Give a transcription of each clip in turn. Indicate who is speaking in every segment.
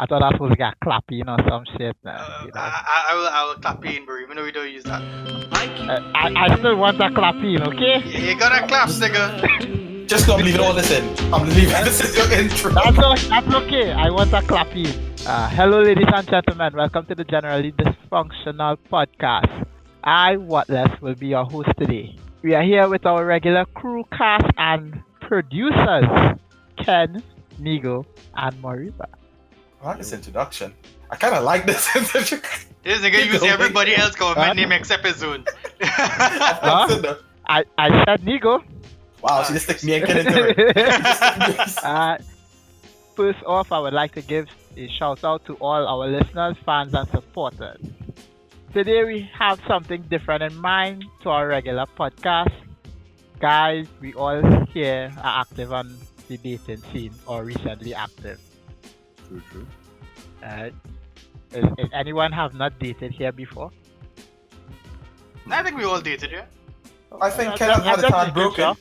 Speaker 1: I thought I was supposed to get clapping or some shit.
Speaker 2: I will clap in, bro, even though we don't use that.
Speaker 1: I still want a clapping, okay?
Speaker 2: You gotta clap, nigga.
Speaker 3: Just gonna leave it all this in. I'm leaving this is your intro.
Speaker 1: That's okay. I want a clapping. Hello, ladies and gentlemen. Welcome to the Generally Dysfunctional podcast. I, Whatless, will be your host today. We are here with our regular crew cast and producers, Ken, Nigo, and Mariba.
Speaker 3: I like this introduction. I kind of like this introduction.
Speaker 2: This nigga use everybody else government name except his own.
Speaker 1: I said Nigo.
Speaker 3: Wow, she just stick me and Ken into it.
Speaker 1: First off, I would like to give a shout out to all our listeners, fans, and supporters. Today we have something different in mind to our regular podcast. Guys, we all here are active on the dating scene or recently active.
Speaker 3: True.
Speaker 1: Is anyone have not dated here before?
Speaker 2: I think we all dated, yeah.
Speaker 3: I think Ken has had his heart broken.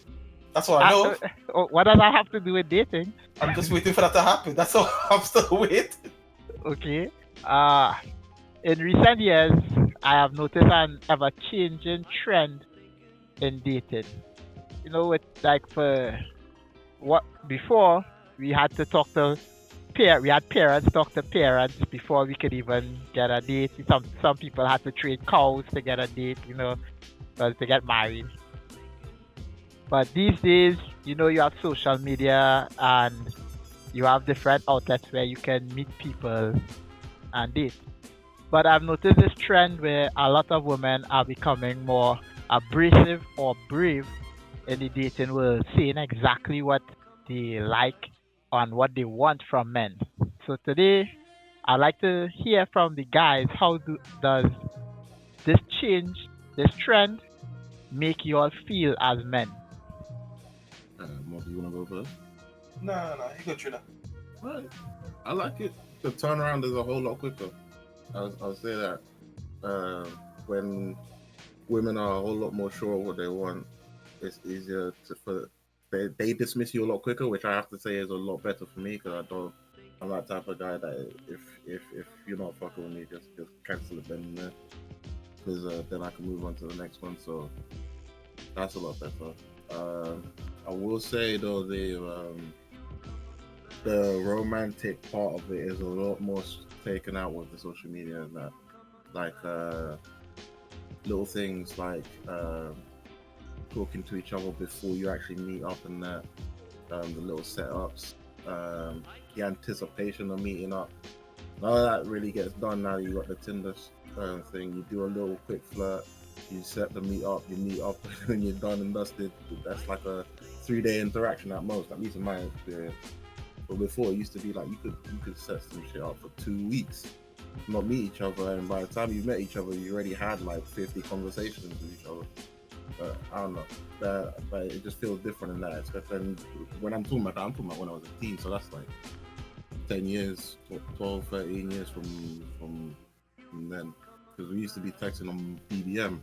Speaker 3: That's all I know.
Speaker 1: What does that have to do with dating?
Speaker 3: I'm just waiting for that to happen. That's all. I'm still waiting.
Speaker 1: Okay. In recent years, I have noticed an ever-changing trend in dating. You know, with for what before we had to talk to we had parents talk to parents before we could even get a date. Some people had to trade cows to get a date, to get married. But these days, you have social media and you have different outlets where you can meet people and date. But I've noticed this trend where a lot of women are becoming more abrasive or brave in the dating world, saying exactly what they like and what they want from men. So today, I'd like to hear from the guys, how does this change, this trend, make you all feel as men?
Speaker 4: Mark, you wanna go first?
Speaker 3: No, you go through that.
Speaker 4: Right. I like it. The turnaround is a whole lot quicker. I'll say that. When women are a whole lot more sure of what they want, it's easier they dismiss you a lot quicker, which I have to say is a lot better for me because I'm that type of guy that if you're not fucking with me, just cancel it then and there, because then I can move on to the next one. So that's a lot better. I will say though the romantic part of it is a lot more taken out with the social media and that, like little things like talking to each other before you actually meet up and that, the little setups, the anticipation of meeting up. None of that really gets done now. You got the Tinder thing. You do a little quick flirt, you set the meet up, when you're done and dusted. That's like a 3-day interaction at most, at least in my experience. But before, it used to be like you could set some shit up for 2 weeks, not meet each other, and by the time you met each other, you already had like 50 conversations with each other. But I don't know, but it just feels different in that aspect. And when I'm talking about that, I'm talking about when I was a teen, so that's like 10 years, 12, 13 years from then. Because we used to be texting on BBM,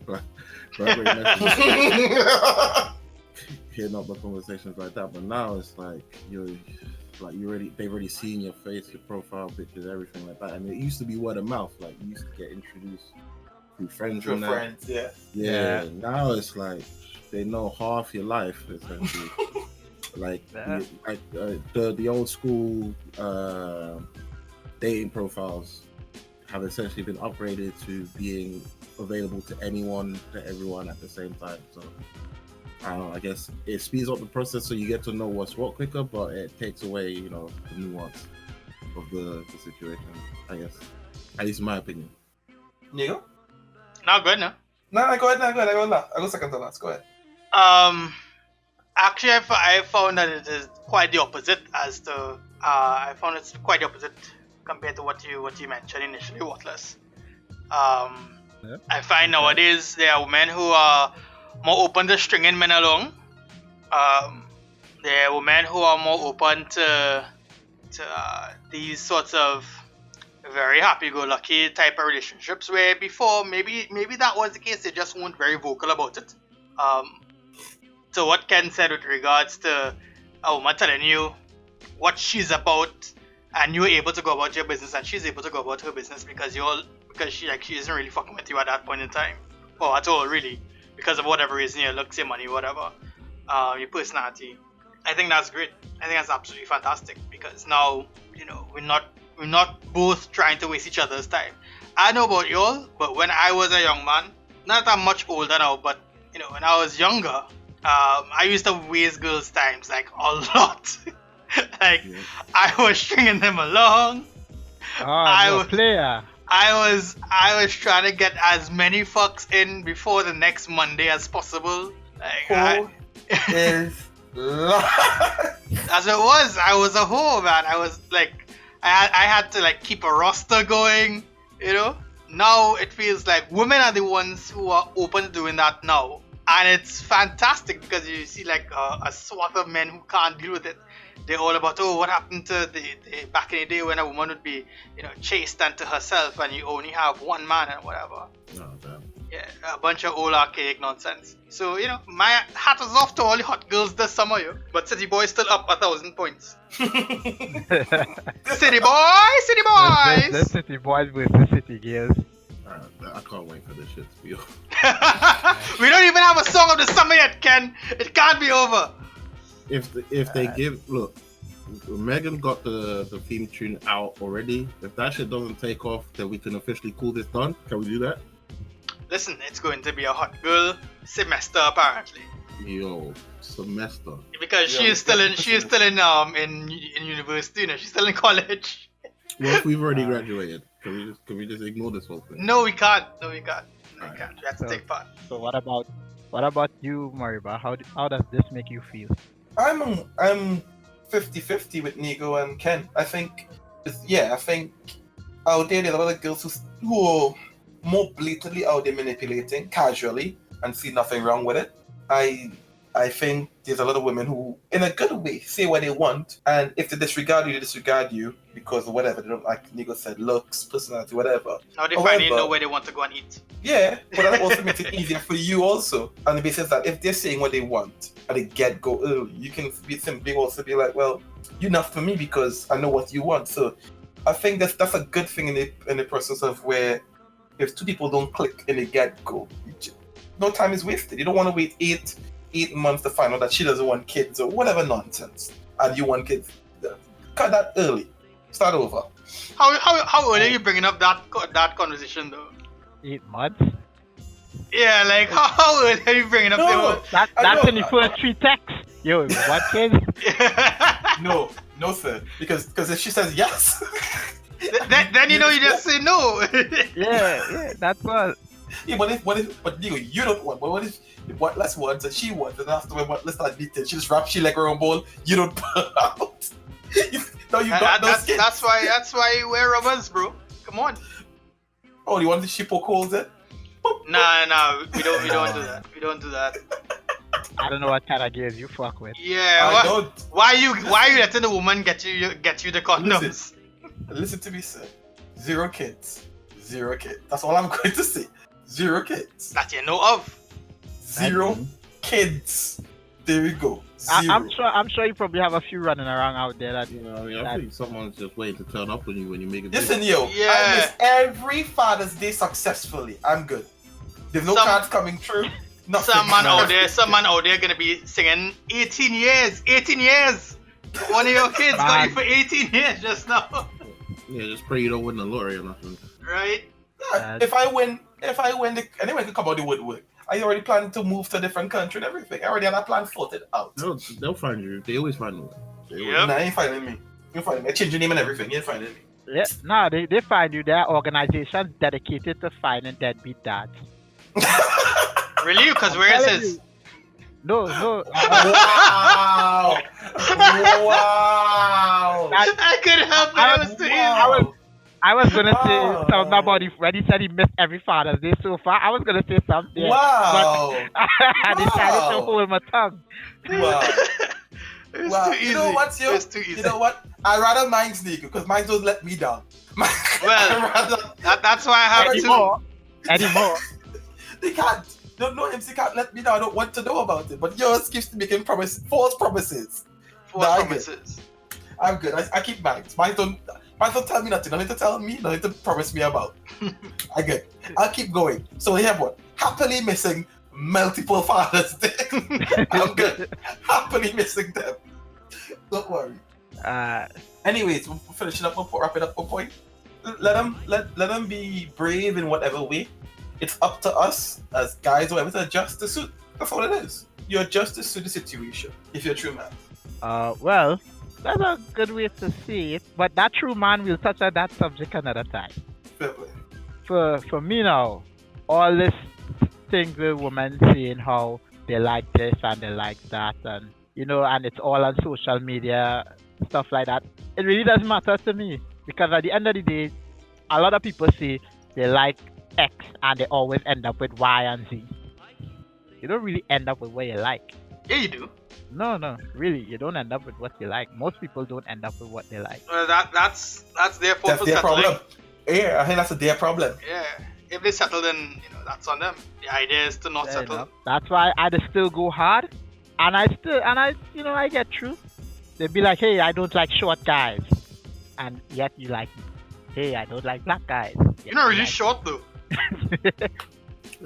Speaker 4: hitting up the conversations like that. But now it's like they've already seen your face, your profile pictures, everything like that. And it used to be word of mouth. Like you used to get introduced through friends.
Speaker 3: Through friends, yeah.
Speaker 4: Now it's like they know half your life essentially. The old school dating profiles have essentially been upgraded to being available to anyone, to everyone at the same time. So I don't know, I guess it speeds up the process so you get to know what's what quicker, but it takes away, the nuance of the situation, I guess. At least in my opinion.
Speaker 3: Nigo?
Speaker 2: Not good, no?
Speaker 3: No, go ahead. I go second to last. Go ahead.
Speaker 2: Actually, I found that it is quite the opposite I found it's quite the opposite compared to what you mentioned initially, Whatless. I find nowadays there are women who are more open to stringing men along. There are women who are more open to these sorts of very happy-go-lucky type of relationships, where before maybe that was the case, they just weren't very vocal about it. So what Ken said with regards to a woman telling you what she's about and you're able to go about your business, and she's able to go about her business because she isn't really fucking with you at that point in time, or at all really, because of whatever reason, your looks, your money, whatever, your personality. I think that's great. I think that's absolutely fantastic because now we're not both trying to waste each other's time. I know about y'all, but when I was a young man, not that much older now, but when I was younger, I used to waste girls' times like a lot. Like I was stringing them along.
Speaker 1: Oh, player.
Speaker 2: I was trying to get as many fucks in before the next Monday as possible. Like
Speaker 3: is
Speaker 2: as it was, I was a whore, man. I was like, I had to like keep a roster going. Now it feels like women are the ones who are open to doing that now, and it's fantastic because you see like a swath of men who can't deal with it. They're all about, what happened to the back in the day when a woman would be, chaste unto herself and you only have one man and whatever.
Speaker 4: No, damn.
Speaker 2: Yeah, a bunch of old archaic nonsense. So, my hat is off to all the hot girls this summer, but City Boys still up 1,000 points. City Boys! City Boys!
Speaker 1: The City Boys with the City Girls.
Speaker 4: I can't wait for this shit to be over.
Speaker 2: We don't even have a song of the summer yet, Ken. It can't be over.
Speaker 4: If they look, Megan got the theme tune out already. If that shit doesn't take off, then we can officially call this done. Can we do that?
Speaker 2: Listen, it's going to be a hot girl semester apparently.
Speaker 4: Yo, semester.
Speaker 2: Because she is still in university, she's still in college.
Speaker 4: Well, if we've already graduated, can we just ignore this whole thing?
Speaker 2: No, we can't. We can't. We have to take part.
Speaker 1: So what about you, Mariba? How does this make you feel?
Speaker 3: I'm 50-50 with Nigo and Ken. I think out there's a lot of girls who are more blatantly out there manipulating casually and see nothing wrong with it. I think there's a lot of women who, in a good way, say what they want, and if they disregard you, they disregard you because of whatever. They don't, like Nigo said, looks, personality, whatever.
Speaker 2: Now they finally know where they want to go and eat.
Speaker 3: Yeah, but that also makes it easier for you also, on the basis that if they're saying what they want at the get-go early, you can simply also be like, well, you're not for me because I know what you want. So I think that's a good thing in the process of where if two people don't click in the get-go, no time is wasted. You don't want to wait eight months to find out that she doesn't want kids or whatever nonsense, and you want kids. Cut that early. Start over.
Speaker 2: How early are you bringing up that conversation though?
Speaker 1: 8 months.
Speaker 2: Yeah, like how early are you bringing up
Speaker 1: that's in the first 3 texts. Yo, what kids?
Speaker 3: No, sir. Because if she says yes,
Speaker 2: then you just say no.
Speaker 1: yeah, that's what.
Speaker 3: Yeah, but you don't want. But what if what less wants and she wants, and after let's start beating, she just wraps she like her own ball. You don't pull out. No, you got no skin.
Speaker 2: That's why you wear rubbers, bro. Come on.
Speaker 3: Oh, you want the ship poke holes in?
Speaker 2: Nah, we don't do that. We don't do that.
Speaker 1: I don't know what kind of girls you fuck with.
Speaker 2: Yeah, why you letting the woman get you the condoms?
Speaker 3: Listen to me, sir. 0 kids. That's all I'm going to say. 0 kids.
Speaker 2: That you know of.
Speaker 3: 0 kids. There we go. 0.
Speaker 1: I'm sure you probably have a few running around out there that
Speaker 4: I think someone's just waiting to turn up on you when you make it.
Speaker 3: Listen, yo. Yeah. I miss every Father's Day successfully. I'm good. There's no cards coming through. Nothing.
Speaker 2: Some man out there gonna be singing 18 years. One of your kids got you for 18 years just now.
Speaker 4: Yeah, just pray you don't win the lottery or nothing.
Speaker 2: Right?
Speaker 3: If I win, anyone can come out the woodwork. I already planned to move to a different country and everything. I already had that plan sorted out.
Speaker 4: They'll find you. They always find me.
Speaker 3: Nah, you ain't finding me. I changed your name and everything. You ain't finding me.
Speaker 1: Yeah, no, they find you. There are organizations dedicated to finding deadbeat dads.
Speaker 2: Really? Because where is his?
Speaker 1: No.
Speaker 3: Wow!
Speaker 2: I couldn't help it. It was too easy.
Speaker 1: I was gonna say something about when he said he missed every Father's Day so far. I was gonna say something.
Speaker 3: Wow!
Speaker 1: But I decided to hold my tongue.
Speaker 3: Wow!
Speaker 2: Too easy.
Speaker 3: You know what, yo?
Speaker 2: It's too easy.
Speaker 3: You know what? I'd rather mine sneak because mine don't let me down.
Speaker 2: Well, that's why I have
Speaker 1: anymore.
Speaker 3: They can't. No, MC can't let me know. I don't want to know about it. But yours keeps making false promises.
Speaker 2: False promises.
Speaker 3: I'm good. I keep mine. Mine don't tell me nothing. Nothing to tell me. Nothing to promise me about. I good. I'll keep going. So we have what? Happily missing multiple Father's Day. I'm good. Happily missing them. Don't worry. Anyways, we're finishing up. Wrapping up a point. Let them be brave in whatever way. It's up to us as guys or whatever to adjust to suit. That's all it is. You adjust to suit the situation if you're a true man.
Speaker 1: Well, that's a good way to see it. But that true man, we'll touch on that subject another time.
Speaker 3: Fair play.
Speaker 1: For me now, all this thing with women saying how they like this and they like that, and and it's all on social media, stuff like that. It really doesn't matter to me because at the end of the day, a lot of people say they like X and they always end up with Y and Z. You don't really end up with what you like.
Speaker 2: Yeah, you do.
Speaker 1: No, really, you don't end up with what you like. Most people don't end up with what they like.
Speaker 2: Well, that's their fault
Speaker 3: That's
Speaker 2: for
Speaker 3: their
Speaker 2: settling.
Speaker 3: problem. Yeah, I think that's their problem.
Speaker 2: Yeah, if they settle, then that's on them. The idea is to not
Speaker 1: Fair
Speaker 2: settle.
Speaker 1: enough. That's why I just still go hard, and I get through. They be like, hey, I don't like short guys, and yet you like me. Hey, I don't like black guys.
Speaker 2: You're not really short though.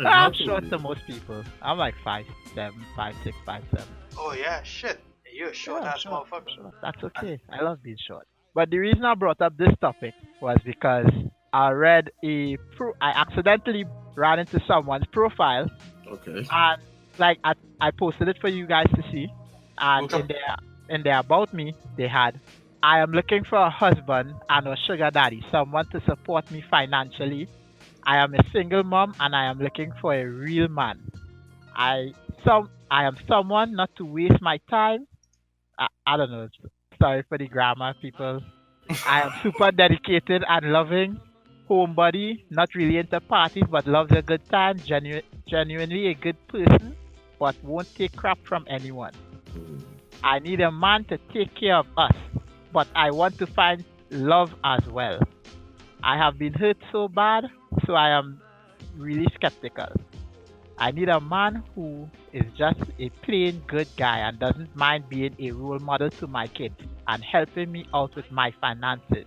Speaker 1: I'm short to most people. I'm like 5'7", 5'6", 5'7".
Speaker 2: Oh yeah, shit. You're a short ass motherfucker.
Speaker 1: Short. That's okay. I love being short. But the reason I brought up this topic was because I read I accidentally ran into someone's profile,
Speaker 4: Okay.
Speaker 1: and I posted it for you guys to see, and
Speaker 3: Okay.
Speaker 1: in their about me they had, I am looking for a husband and a sugar daddy, someone to support me financially. I am a single mom and I am looking for a real man. I am someone not to waste my time. I don't know. Sorry for the grammar, people. I am super dedicated and loving. Homebody, not really into parties, but loves a good time. Genuinely a good person, but won't take crap from anyone. I need a man to take care of us, but I want to find love as well. I have been hurt so bad, so I am really skeptical. I need a man who is just a plain good guy and doesn't mind being a role model to my kids and helping me out with my finances.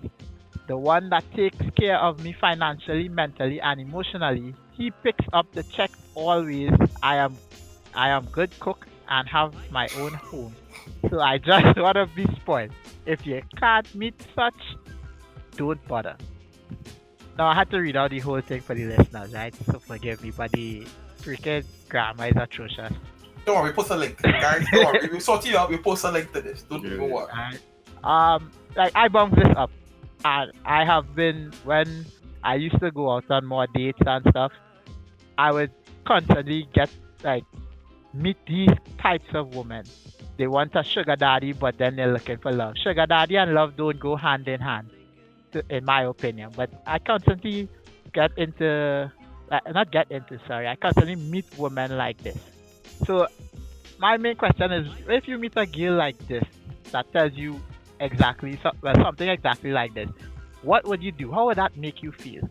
Speaker 1: The one that takes care of me financially, mentally, and emotionally. He picks up the check always. I am good cook and have my own home. So I just want to be spoiled. If you can't meet such, don't bother. Now I had to read out the whole thing for the listeners, right? So forgive me, but the freaking grammar is atrocious.
Speaker 3: Don't worry, we post a link. Guys, don't worry. We'll sort you out. We'll post a link to this. Don't even worry.
Speaker 1: I bumped this up, and I have been, when I used to go out on more dates and stuff, I would constantly meet these types of women. They want a sugar daddy, but then they're looking for love. Sugar daddy and love don't go hand in hand, in my opinion. But I constantly I constantly meet women like this. So my main question is, if you meet a girl like this that tells you something exactly like this, what would you do? How would that make you feel?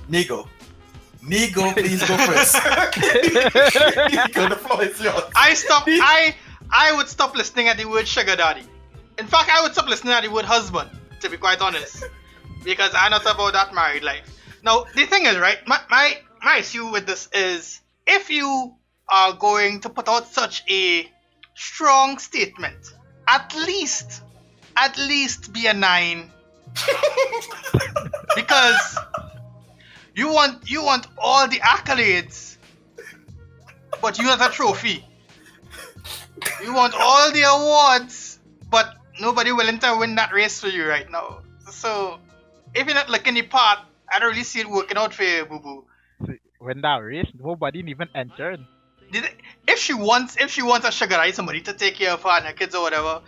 Speaker 3: Nigo, please go first. Nigo, the floor is yours.
Speaker 2: I would stop listening at the word sugar daddy. In fact, I would stop listening at the word husband, to be quite honest, because I'm not about that married life. Now, the thing is, right, my issue with this is, if you are going to put out such a strong statement, at least be a 9. Because you want all the accolades, but you want a trophy. You want all the awards, but nobody willing to win that race for you right now. So if you're not looking the part, I don't really see it working out for you, boo boo.
Speaker 1: When that race, nobody even entered.
Speaker 2: If she wants a sugar daddy, somebody to take care of her and her kids or whatever,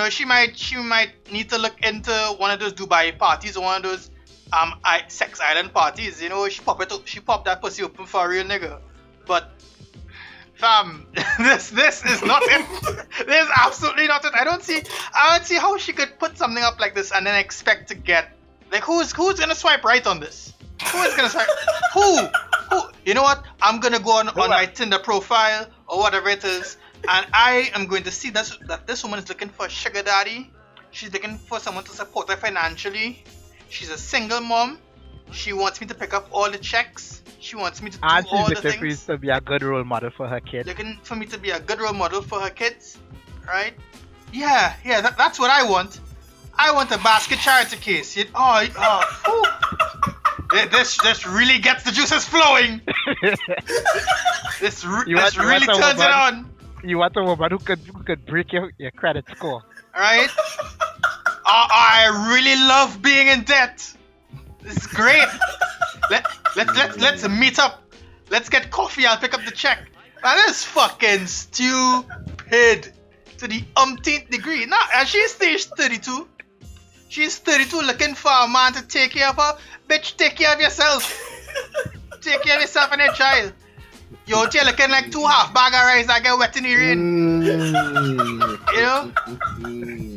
Speaker 2: she might need to look into one of those Dubai parties or one of those sex island parties. She pop that pussy open for a real nigga. But fam, this is not it. This is absolutely not it. I don't see how she could put something up like this and then expect to get, who's gonna swipe right on this? Who is gonna swipe? Who? You know what? I'm gonna go on my Tinder profile or whatever it is, and I am going to see that this woman is looking for a sugar daddy. She's looking for someone to support her financially. She's a single mom. She wants me to pick up all the checks. She wants me to do
Speaker 1: And she's
Speaker 2: all the
Speaker 1: looking for you
Speaker 2: things.
Speaker 1: to be a good role model for her kid.
Speaker 2: Looking for me to be a good role model for her kids, right? Yeah, that's what I want. I want a basket charity case. This really gets the juices flowing. This really turns it on.
Speaker 1: You want a woman who could break your credit score.
Speaker 2: Right? I really love being in debt. This is great. Let's meet up. Let's get coffee. I'll pick up the check. That is fucking stupid to the umpteenth degree. Nah, and she's stage 32. She's 32 looking for a man to take care of her. Bitch, take care of yourself. Take care of yourself and your child. You're looking like 2 half bag of rice that get wet in the rain. You know?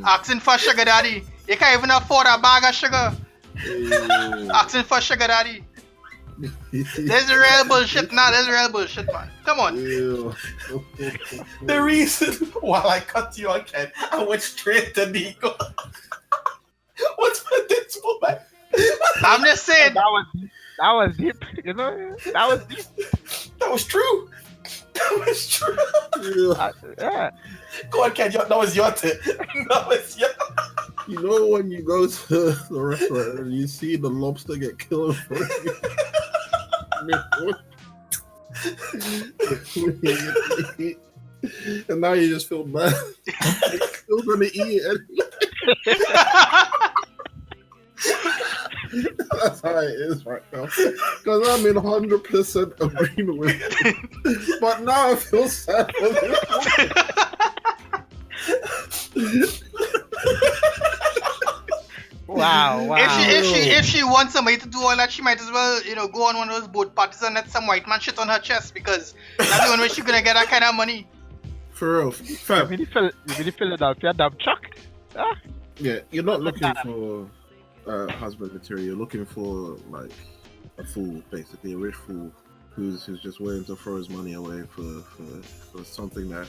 Speaker 2: Asking for sugar daddy. You can't even afford a bag of sugar. Asking for sugar daddy. There's real bullshit now. There's real bullshit, man. Come on.
Speaker 3: The reason why I cut you again, I went straight to Nico. What's with this woman?
Speaker 2: I'm just saying.
Speaker 1: That was deep. You know, that was deep.
Speaker 3: That was true. That was true.
Speaker 1: Yeah.
Speaker 3: Go on, Ken. That was your tip. That was your.
Speaker 4: You know when you go to the restaurant and you see the lobster get killed for you? And now you just feel bad. You're still gonna eat it. That's how it is right now. Because I'm in 100% agreement with you. But now I feel sad for this.
Speaker 1: Wow.
Speaker 2: If she wants somebody to do all that, she might as well, go on one of those boat parties and let some white man shit on her chest, because that's the only way she's gonna get that kind of money.
Speaker 4: For real.
Speaker 1: You really Philadelphia dump truck? Ah.
Speaker 4: Yeah, you're not looking for husband material. You're looking for like a fool, basically, a rich fool who's just willing to throw his money away for something that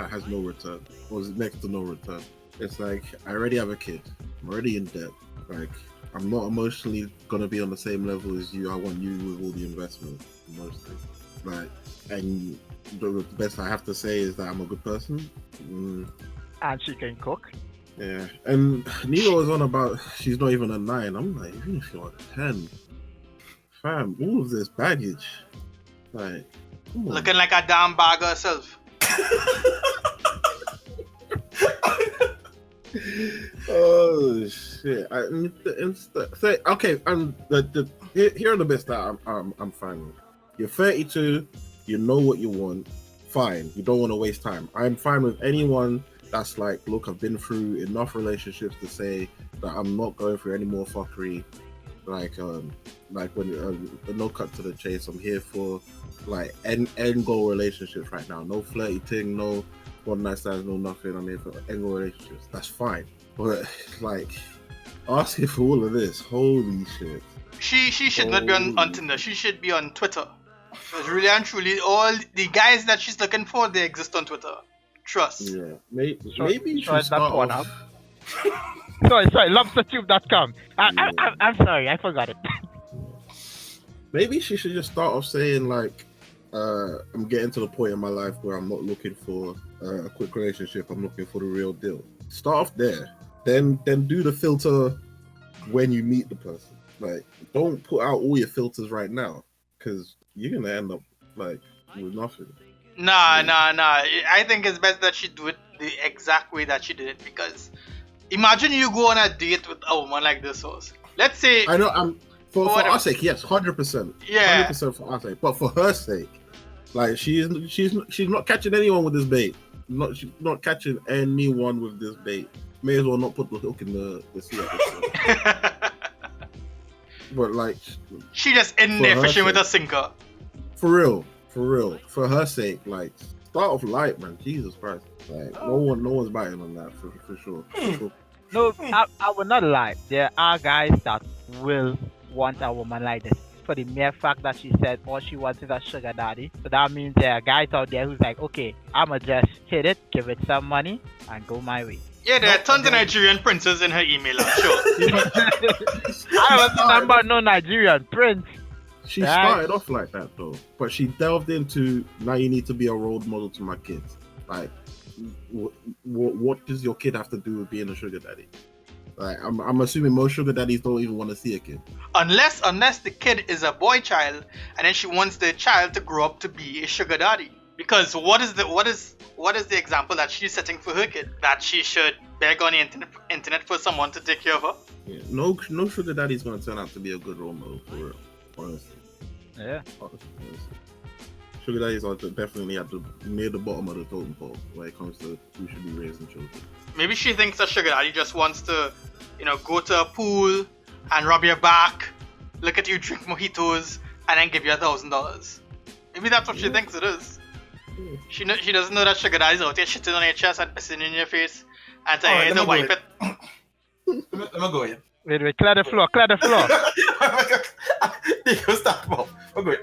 Speaker 4: has no return, or is next to no return. It's like, I already have a kid. I'm already in debt. Like, I'm not emotionally gonna be on the same level as you. I want you with all the investment, mostly. Like, and the best I have to say is that I'm a good person.
Speaker 1: And she can cook.
Speaker 4: Yeah. And Nino was on about she's not even a 9. I'm like, even if you're a 10, fam, all of this baggage. Like, come on.
Speaker 2: Looking like a damn bag herself.
Speaker 4: Oh shit! Okay, and here are the bits that I'm fine with. You're 32. You know what you want. Fine. You don't want to waste time. I'm fine with anyone that's like, look, I've been through enough relationships to say that I'm not going through any more fuckery. Like when no cut to the chase. I'm here for like end goal relationships right now. No flirty thing. No one night stands. No nothing. I'm here for end goal relationships. That's fine. But like asking for all of this, holy shit.
Speaker 2: She should not be on Tinder. She should be on Twitter. Because really and truly, all the guys that she's looking for, they exist on Twitter. Trust.
Speaker 4: Yeah, maybe you should start off.
Speaker 1: Sorry, lobstertube.com. I'm sorry, I forgot it.
Speaker 4: Maybe she should just start off saying like, I'm getting to the point in my life where I'm not looking for a quick relationship. I'm looking for the real deal. Start off there. Then do the filter when you meet the person. Like, don't put out all your filters right now, because you're gonna end up like with nothing.
Speaker 2: Nah. I think it's best that she do it the exact way that she did it, because imagine you go on a date with a woman like this. Let's say,
Speaker 4: I know, I'm for our sake, yes, 100%.
Speaker 2: Yeah,
Speaker 4: 100% for our sake, but for her sake, like she's not catching anyone with this bait. She's not catching anyone with this bait. May as well not put the hook in the sea. But like,
Speaker 2: she just in there fishing with a sinker.
Speaker 4: For real. For her sake, like, start off light, man. Jesus Christ. Like, no one's biting on that for sure.
Speaker 1: No, I will not lie. There are guys that will want a woman like this, for the mere fact that she said all she wants is a sugar daddy. So that means there are guys out there who's like, okay, I'ma just hit it, give it some money, and go my way.
Speaker 2: Yeah, there are
Speaker 3: No,
Speaker 2: tons of
Speaker 3: then-
Speaker 2: Nigerian princes in her email, I'm sure.
Speaker 1: I wasn't talking about no Nigerian prince.
Speaker 4: She
Speaker 1: Right.
Speaker 4: started off like that though, but she delved into now you need to be a role model to my kids. Like, what does your kid have to do with being a sugar daddy? Like, I'm assuming most sugar daddies don't even want to see a kid.
Speaker 2: Unless the kid is a boy child, and then she wants the child to grow up to be a sugar daddy. Because what is the example that she's setting for her kid? That she should beg on the internet for someone to take care of her?
Speaker 4: Yeah, no sugar daddy's gonna turn out to be a good role model for real. Honestly.
Speaker 1: Yeah.
Speaker 4: Sugar daddies are definitely near the bottom of the totem pole when it comes to who should be raising children.
Speaker 2: Maybe she thinks that sugar daddy just wants to, go to a pool and rub your back, look at you drink mojitos, and then give you $1,000. Maybe that's what she thinks it is.
Speaker 4: Yeah.
Speaker 2: She doesn't know that sugar daddy's out there shitting on your chest and pissing in your face and telling
Speaker 3: Alright,
Speaker 2: you
Speaker 3: let
Speaker 2: to
Speaker 3: me
Speaker 2: wipe
Speaker 3: go
Speaker 2: it.
Speaker 3: Let me go here.
Speaker 1: Wait, clear the floor.
Speaker 3: You can start, Bob. Okay.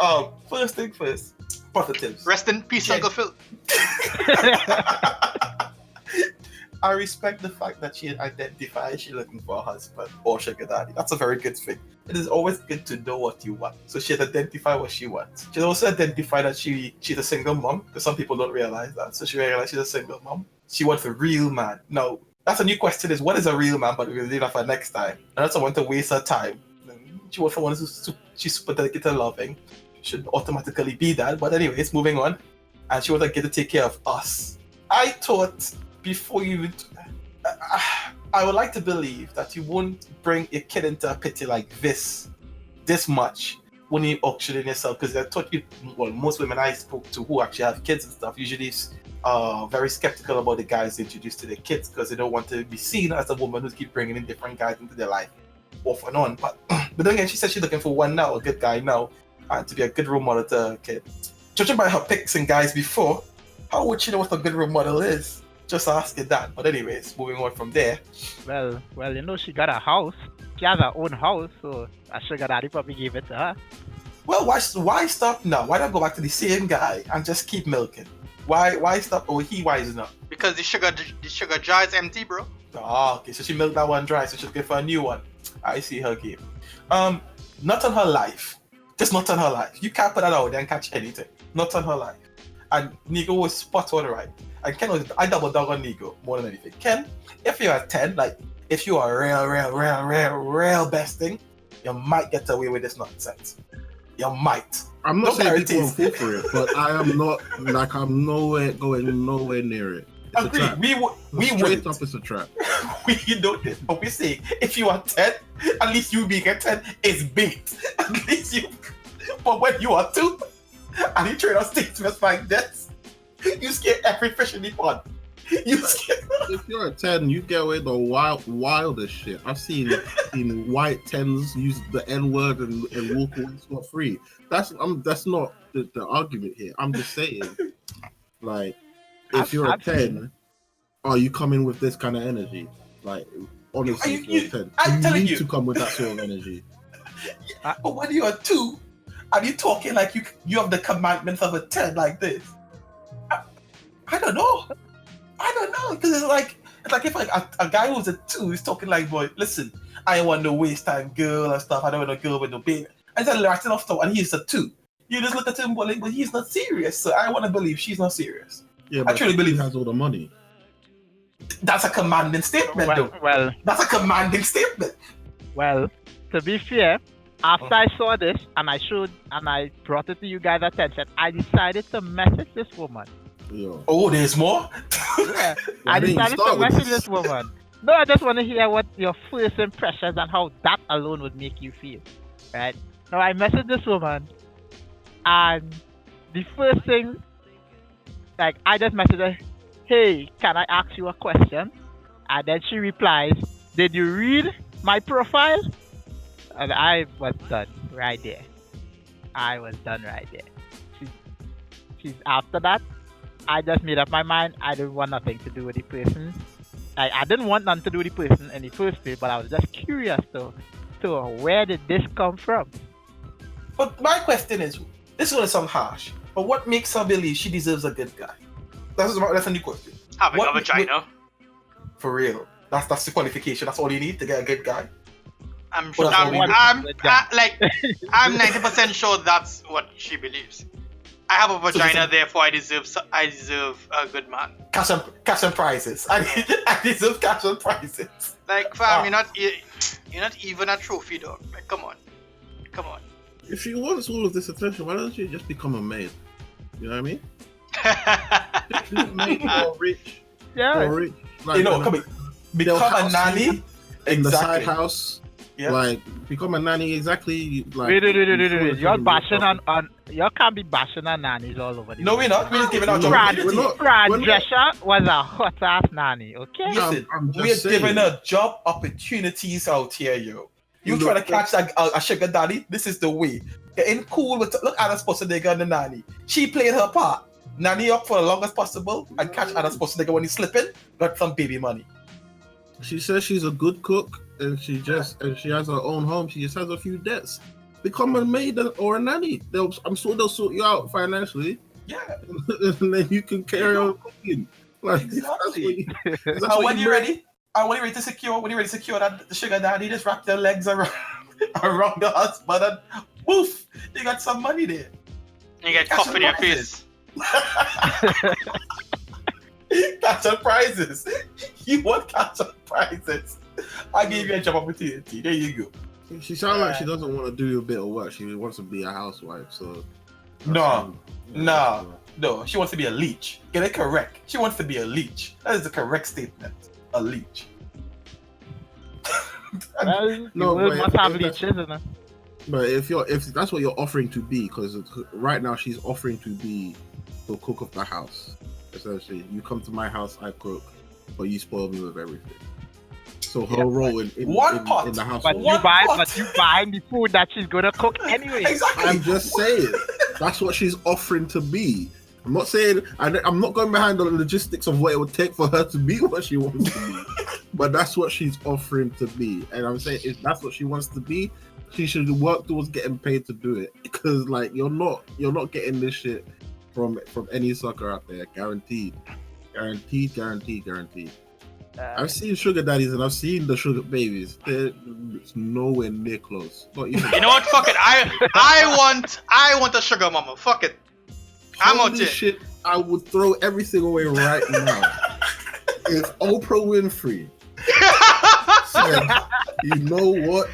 Speaker 3: First thing first. Positives.
Speaker 2: Rest in peace,
Speaker 3: Yeah.
Speaker 2: Uncle Phil.
Speaker 3: I respect the fact that she identifies she's looking for a husband or sugar daddy. That's a very good thing. It is always good to know what you want. So she had identified what she wants. She also identified that she's a single mom, because some people don't realize that. So she realized she's a single mom. She wants a real man. Now, that's a new question is, what is a real man? But we'll leave that for next time. And that's someone to waste her time. She wants someone who's she's super dedicated and loving. Should automatically be that. But anyways, moving on. And she wants to get to take care of us. I thought before you... I would like to believe that you won't bring a kid into a pity like this much when you auction yourself, because I thought most women I spoke to who actually have kids and stuff usually very skeptical about the guys introduced to their kids because they don't want to be seen as a woman who keep bringing in different guys into their life off and on. But then again, she said she's looking for one now, a good guy now, and to be a good role model to her kid. Judging by her pics and guys before, how would she know what a good role model is? Just asking that. But anyways, moving on from there.
Speaker 1: Well, she got a house. She has her own house, so a sugar daddy probably gave it to her.
Speaker 3: Well, why stop now? Why not go back to the same guy and just keep milking? Why stop? Oh, he wising up.
Speaker 2: Because the sugar jar is empty, bro.
Speaker 3: Ah, okay, so she milked that one dry, so she's looking for a new one. I see her game. Not on her life. Just not on her life. You can't put that out there and catch anything. Not on her life. And Nigo was spot on right. And Ken I double down on Nigo more than anything. Ken, if you're a 10, like if you are real besting, you might get away with this nonsense. You might.
Speaker 4: I'm not
Speaker 3: No
Speaker 4: saying people
Speaker 3: guarantees.
Speaker 4: won't fall for it, but I am not like I'm nowhere near it. It's
Speaker 3: Agree.
Speaker 4: a trap.
Speaker 3: We
Speaker 4: Straight
Speaker 3: wouldn't.
Speaker 4: up, it's a trap.
Speaker 3: We know this, but we say if you are 10, at least you being a 10 is bait. At least you. But when you are 2, and you trade on statements like this, you scare every fish in the pond. You scare.
Speaker 4: If you're a 10, you get away the wildest shit. I've seen white 10s use the N word and walk away scot free. That's not the argument here. I'm just saying, like, if you're a 10, are you coming with this kind of energy? Like, honestly, if you're a 10,
Speaker 3: I'm telling
Speaker 4: need
Speaker 3: you.
Speaker 4: to come with that sort of energy.
Speaker 3: But when you are 2, and you talking like you have the commandments of a 10 like this, I don't know. Because it's like if a guy who's a 2 is talking like, boy, listen, I ain't want no waste time girl and stuff. I don't want a girl with no baby. And then writing off stuff, and he's a 2. You just look at him, but he's not serious. So I want to believe she's not serious.
Speaker 4: Yeah,
Speaker 3: I
Speaker 4: but
Speaker 3: truly believe
Speaker 4: he has all the money.
Speaker 3: That's a commanding statement, though.
Speaker 1: Well,
Speaker 3: That's a commanding statement.
Speaker 1: to be fair, after I saw this and I brought it to you guys' attention, I decided to message this woman.
Speaker 4: Yeah.
Speaker 3: Oh, there's more?
Speaker 1: Yeah,
Speaker 4: Why
Speaker 1: I
Speaker 4: didn't you
Speaker 1: decided
Speaker 4: start
Speaker 1: to
Speaker 4: with
Speaker 1: message
Speaker 4: this?
Speaker 1: this woman. No, I just want to hear what your first impressions and how that alone would make you feel. Right? So I messaged this woman, and the first thing, like, I just messaged her, hey, can I ask you a question? And then she replies, did you read my profile? And I was done right there. She's after that, I just made up my mind. I didn't want nothing to do with the person. I didn't want nothing to do with the person in the first place, but I was just curious to where did this come from?
Speaker 3: But my question is, this is going to sound harsh, but what makes her believe she deserves a good guy? That's a new question.
Speaker 2: Having
Speaker 3: What-
Speaker 2: a vagina.
Speaker 3: For real. That's the qualification. That's all you need to get a good guy.
Speaker 2: I'm sure.
Speaker 3: Well, that's what we
Speaker 2: I'm 90% sure that's what she believes. I have a vagina, therefore I deserve a good man.
Speaker 3: Cash and prizes. I deserve cash and prizes.
Speaker 2: Like, fam, you're not even a trophy dog. Like, come on.
Speaker 4: If she wants all of this attention, why don't you just become a maid? You know what I mean? Just make or rich.
Speaker 1: Yeah.
Speaker 4: Or rich. Like,
Speaker 3: Become a nanny
Speaker 4: in the side house.
Speaker 3: Yeah.
Speaker 4: Like, become a nanny exactly. Like,
Speaker 1: Wait. You're bashing on. You can't be bashing on nannies all over the
Speaker 3: No, we're not. We're just giving out job opportunity.
Speaker 1: Fran Drescher was a hot ass nanny, okay?
Speaker 3: Listen,
Speaker 4: I'm
Speaker 3: we're
Speaker 4: just saying.
Speaker 3: giving her job opportunities out here, yo. You trying to catch a sugar daddy? This is the way. Getting cool with. Look, Anna's supposed to nigga and the nanny. She played her part. Nanny up for the longest possible and catch Anna's supposed to nigga when he's slipping. Got some baby money.
Speaker 4: She says she's a good cook and she has her own home. She just has a few debts. Become a maid or a nanny. I'm sure they'll sort you out financially.
Speaker 3: Yeah.
Speaker 4: And then you can carry on cooking. Like,
Speaker 3: Exactly. And when you're ready to secure that the sugar daddy, just wrap your legs around the husband and woof, you got some money there.
Speaker 2: You get cough in your face.
Speaker 3: Catch up prizes. You want catch up prizes? I gave you a job opportunity. There you go.
Speaker 4: She sounds like she doesn't want to do a bit of work. She wants to be a housewife. So
Speaker 3: No. She wants to be a leech. Get it correct. She wants to be a leech. That is the correct statement. A leech.
Speaker 1: Well,
Speaker 4: No,
Speaker 1: you
Speaker 4: but
Speaker 1: must have leeches, isn't it?
Speaker 4: But if that's what you're offering to be, because right now she's offering to be the cook of the house. Essentially, you come to my house, I cook, but you spoil me with everything. So her role in the household.
Speaker 1: But you buying the food that she's gonna cook anyway.
Speaker 3: Exactly.
Speaker 4: I'm just saying that's what she's offering to be. I'm not saying I'm not going behind the logistics of what it would take for her to be what she wants to be, but that's what she's offering to be. And I'm saying if that's what she wants to be, she should work towards getting paid to do it. Because like you're not getting this shit from any sucker out there, guaranteed. I've seen sugar daddies and I've seen the sugar babies. It's nowhere near close.
Speaker 2: You know what? Fuck it. I want a sugar mama. Fuck it. I'm out here.
Speaker 4: Shit, I would throw everything away right now. If Oprah Winfrey said, you know what,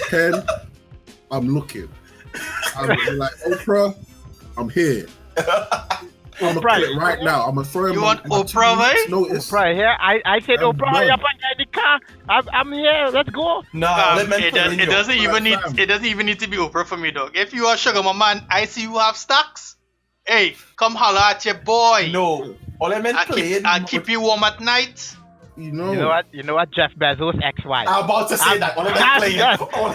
Speaker 4: Ken, I'm looking. I'm like, Oprah, I'm here. I'm gonna quit right now. I'm gonna throw him.
Speaker 2: You want Oprah, right?
Speaker 1: Oprah here. I said, Oprah, hurry up and get in the car. I'm here. Let's go.
Speaker 2: It doesn't even need to be Oprah for me, dog. If you are sugar mama and I see you have stocks, hey, come holler at your boy.
Speaker 3: No, all I meant
Speaker 2: I'll keep you warm at night.
Speaker 1: You know what? Jeff Bezos' ex-wife.
Speaker 3: I'm about to say that. All I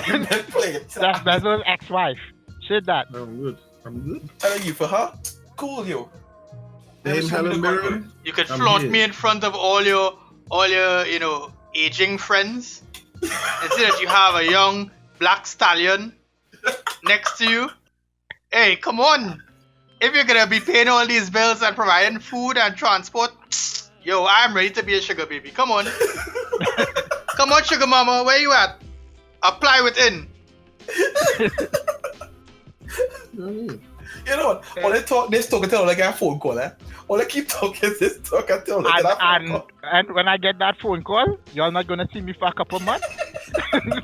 Speaker 3: meant playing.
Speaker 1: Jeff Bezos' ex-wife. Shit that.
Speaker 4: I'm good.
Speaker 3: Telling you for her, cool yo.
Speaker 2: You could flaunt me in front of all your aging friends. Instead that you have a young black stallion next to you. Hey, come on. If you're gonna be paying all these bills and providing food and transport, yo, I'm ready to be a sugar baby. Come on. Come on, sugar mama, where you at? Apply within.
Speaker 3: You know what? All they talk until I get a phone call, All they keep talking is this talk until I get a phone call.
Speaker 1: And when I get that phone call, y'all not gonna see me for a couple months.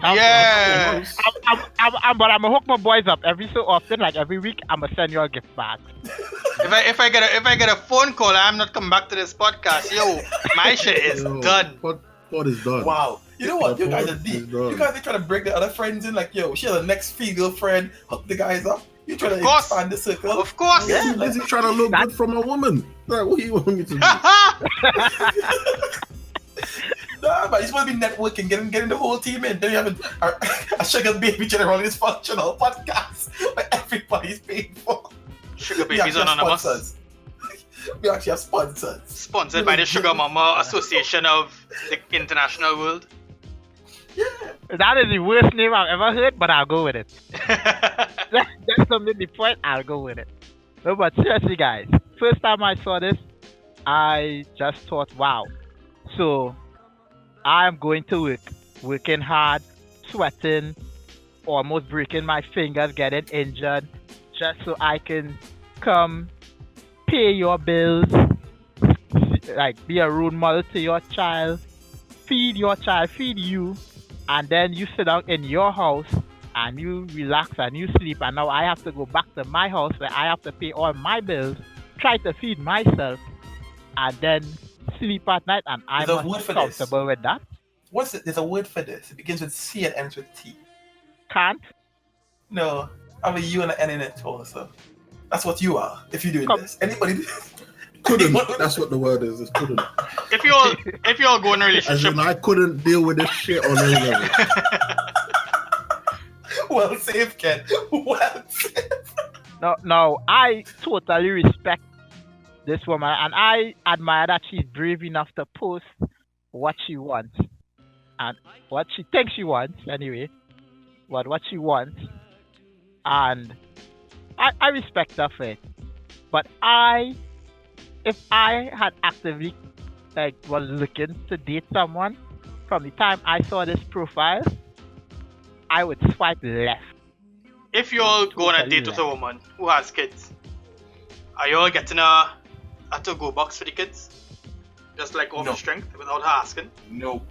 Speaker 2: Yeah.
Speaker 1: But I'm gonna hook my boys up every so often, like every week. I'm gonna send you a gift bag.
Speaker 2: If I get a phone call, I'm not coming back to this podcast. Yo, my shit is done.
Speaker 4: What is done?
Speaker 3: Wow. You know what? You guys are deep. You guys are trying to break the other friends in, like, yo, she has a next female friend, hook the guys up. You trying to expand the circle?
Speaker 2: Of course.
Speaker 4: Yeah. Is he trying to look good from a woman? Like, what do you want me to do?
Speaker 3: Nah, but you're supposed to be networking, getting the whole team in. Then you have a sugar baby general dysfunctional podcast where everybody's paid for.
Speaker 2: Sugar babies anonymous.
Speaker 3: We actually have sponsors.
Speaker 2: Sponsored by the Sugar Mama Association of the International World.
Speaker 3: Yeah.
Speaker 1: That is the worst name I've ever heard, but I'll go with it. That's the mini point. I'll go with it. No, but seriously, guys, first time I saw this, I just thought, wow, So I'm going to work, working hard, sweating, almost breaking my fingers, getting injured, just so I can come pay your bills, like be a role model to your child, feed your child, feed you, and then you sit down in your house and you relax and you sleep. And now I have to go back to my house where I have to pay all my bills, try to feed myself, and then sleep at night. And I'm
Speaker 3: There's a
Speaker 1: not
Speaker 3: word for this.
Speaker 1: comfortable with that.
Speaker 3: What's it? There's a word for this. It begins with C and ends with T.
Speaker 1: Can't.
Speaker 3: No, I'm a U and an N in it also. That's what you are if you're doing
Speaker 1: Come-
Speaker 3: this. Anybody?
Speaker 4: Couldn't. That's what the word is. It's couldn't.
Speaker 2: If you all go in a
Speaker 4: As
Speaker 2: relationship,
Speaker 4: in, I couldn't deal with this shit on any level.
Speaker 3: Well saved, Ken. Well saved.
Speaker 1: No, I totally respect this woman and I admire that she's brave enough to post what she wants and what she thinks she wants anyway, but what she wants. And I respect her for it. But if I had actively like was looking to date someone from the time I saw this profile, I would swipe left.
Speaker 2: if you all go on a date with a woman who has kids, are you all getting a to-go box for the kids? Just like off
Speaker 3: No.
Speaker 2: the strength without her asking?
Speaker 3: No.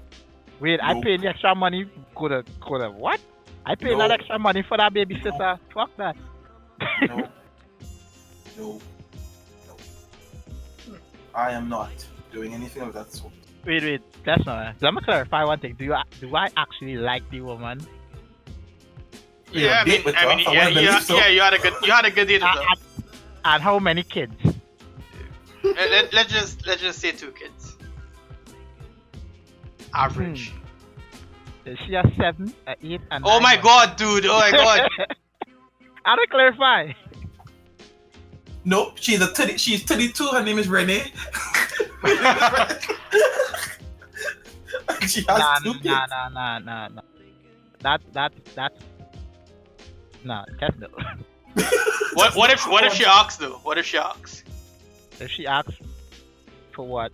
Speaker 1: Wait, I
Speaker 3: Nope.
Speaker 1: paid the extra money. Coulda what? I paid that
Speaker 3: No.
Speaker 1: extra money for that babysitter. Fuck that.
Speaker 3: No. No. No. I am not doing anything of that sort.
Speaker 1: Wait, that's not. Let me clarify one thing. Do I actually like the woman?
Speaker 2: Yeah,
Speaker 3: date with her, I wanna
Speaker 2: yeah,
Speaker 3: believe so.
Speaker 2: you had a good date with her.
Speaker 1: And how many kids?
Speaker 2: Let's just say 2 kids. Average.
Speaker 1: Is she a 7, a 8, and
Speaker 2: Oh
Speaker 1: 9?
Speaker 2: my god, dude! Oh my god!
Speaker 1: How do I clarify?
Speaker 3: Nope, she's 32. Her name is Renee. She has 2 kids.
Speaker 1: Nah. That's nah. That's no.
Speaker 2: What if she asks though? What if she asks
Speaker 1: If she asks for what?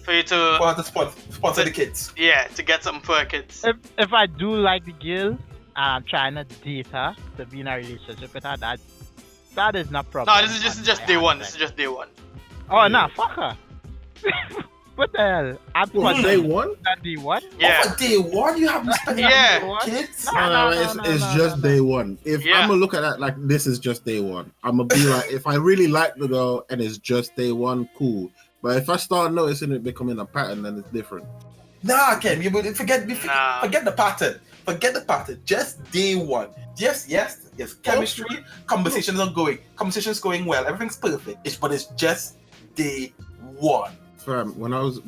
Speaker 2: for you to
Speaker 3: For her to sponsor the kids.
Speaker 2: to get something for her kids?
Speaker 1: If I do like the girl and I'm trying to date her to be in a relationship with her, that is not problem.
Speaker 2: No, this is just day one. This is just day one.
Speaker 1: Oh nah, fuck her. What the hell? I'm
Speaker 4: What,
Speaker 1: for
Speaker 4: day one?
Speaker 1: that day one.
Speaker 2: Yeah.
Speaker 3: Oh, day one, you have respect
Speaker 2: Yeah.
Speaker 3: for your kids.
Speaker 1: No,
Speaker 4: It's just day one. If
Speaker 2: Yeah.
Speaker 4: I'm gonna look at that like this is just day one, I'm gonna be like, if I really like the girl and it's just day one, cool. But if I start noticing it becoming a pattern, then it's different.
Speaker 3: Nah, Ken, you forget
Speaker 2: Nah.
Speaker 3: the pattern. Forget the pattern. Just day one. Yes. Chemistry, conversations are going. Conversations going well. Everything's perfect. But it's just day one.
Speaker 4: Fam, when I was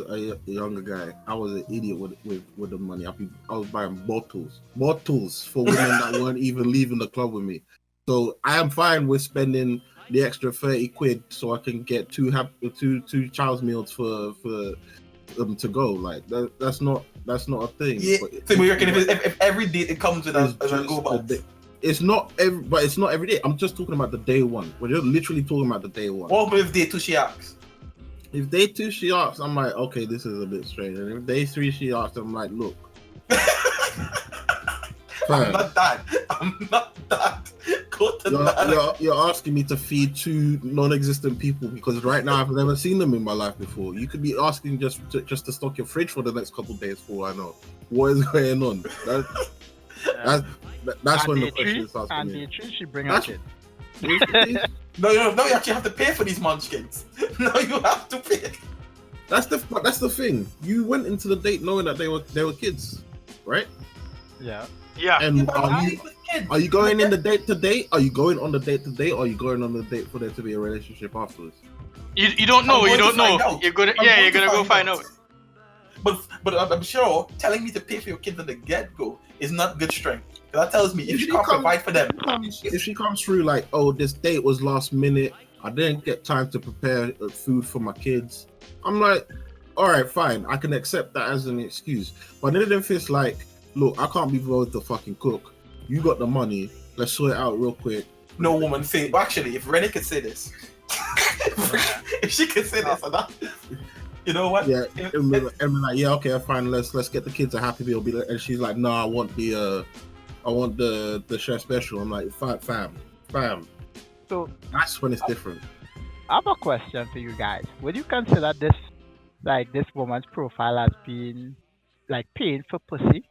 Speaker 4: a younger guy, I was an idiot with the money. I was buying bottles for women that weren't even leaving the club with me. So I am fine with spending the extra 30 quid so I can get two child's meals for them to go. Like that's not a thing.
Speaker 3: Yeah.
Speaker 4: But
Speaker 3: So you reckon if every date it comes with
Speaker 4: it's
Speaker 3: a
Speaker 4: just
Speaker 3: go
Speaker 4: a
Speaker 3: box?
Speaker 4: day. It's not every day. I'm just talking about the day one. We're just literally talking about the day one.
Speaker 3: What if day 2 she asks?
Speaker 4: If day 2 she asks, I'm like, okay, this is a bit strange. And if day 3 she asks, I'm like, look.
Speaker 3: I'm not that. Go to that.
Speaker 4: You're asking me to feed 2 non-existent people because right now I've never seen them in my life before. You could be asking just to stock your fridge for the next couple of days for all I know. What is going on? That's when the question starts
Speaker 1: And
Speaker 4: coming.
Speaker 1: the tree she bring her
Speaker 4: That's-
Speaker 1: kid.
Speaker 3: No, you actually have to pay for these munchkins. No, you have to pay.
Speaker 4: That's the thing. You went into the date knowing that they were kids, right?
Speaker 1: Yeah.
Speaker 2: Yeah.
Speaker 4: And
Speaker 3: But
Speaker 4: are
Speaker 3: why
Speaker 4: you
Speaker 3: with kids?
Speaker 4: Are you going in the date to date? Are you going on the date to date? Or are you going on the date for there to be a relationship afterwards?
Speaker 2: You don't know.
Speaker 3: I'm
Speaker 2: You
Speaker 3: going
Speaker 2: don't
Speaker 3: to
Speaker 2: know.
Speaker 3: find out.
Speaker 2: You're gonna
Speaker 3: I'm
Speaker 2: you're
Speaker 3: going to
Speaker 2: gonna go find out.
Speaker 3: But I'm sure telling me to pay for your kids at the get-go is not good strength. 'Cause that tells me if you can't provide for them,
Speaker 4: If she comes through like, oh, this date was last minute, I didn't get time to prepare food for my kids, I'm like, all right, fine, I can accept that as an excuse. But then if it's like, look, I can't be bothered to fucking cook. You got the money, let's sort it out real quick.
Speaker 3: no woman say. Well, actually, if Renee could say this, if she could say this, or that, You know what?
Speaker 4: Yeah, and we're like, yeah, okay, fine. Let's get the kids a Happy Meal. And she's like, no, I want the chef special. I'm like, fam.
Speaker 1: So
Speaker 4: That's when it's different.
Speaker 1: I have a question for you guys. Would you consider this woman's profile as being like paying for pussy?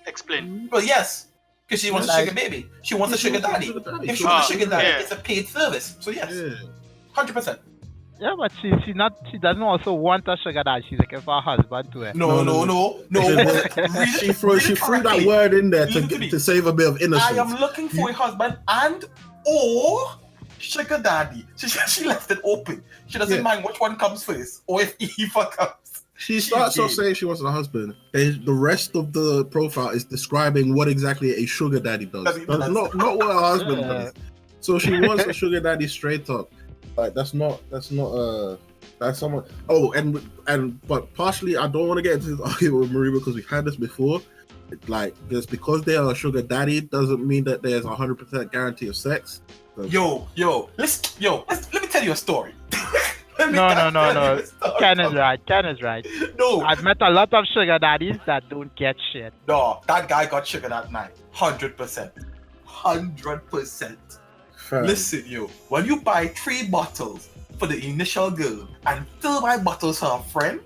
Speaker 2: Explain.
Speaker 3: Well, yes, because she wants a
Speaker 1: Like-
Speaker 3: sugar baby. She wants a sugar daddy. If she wants a sugar daddy, it's a paid service. So yes,
Speaker 4: Yeah.
Speaker 3: 100%.
Speaker 1: Yeah, but she doesn't also want a sugar daddy. She's looking for a husband to her.
Speaker 3: No.
Speaker 4: She threw that word in there to save a bit of
Speaker 3: I
Speaker 4: innocence.
Speaker 3: am looking for a husband and or sugar daddy. She left it open. She doesn't mind which one comes first, or if Eva comes.
Speaker 4: She starts off saying she wants a husband. And the rest of the profile is describing what exactly a sugar daddy does. Not what a husband does. So she wants a sugar daddy straight up. Like that's someone. Oh, but partially, I don't want to get into this argument with Marie because we've had this before. Like, just because they are a sugar daddy doesn't mean that there's 100% guarantee of sex.
Speaker 3: Yo, let me tell you a story.
Speaker 1: No. Ken is right.
Speaker 3: No,
Speaker 1: I've met a lot of sugar daddies that don't get shit.
Speaker 3: no, that guy got sugar that night. 100%. 100%.
Speaker 4: Fair.
Speaker 3: Listen, yo, when you buy 3 bottles for the initial girl and still buy bottles for a friend,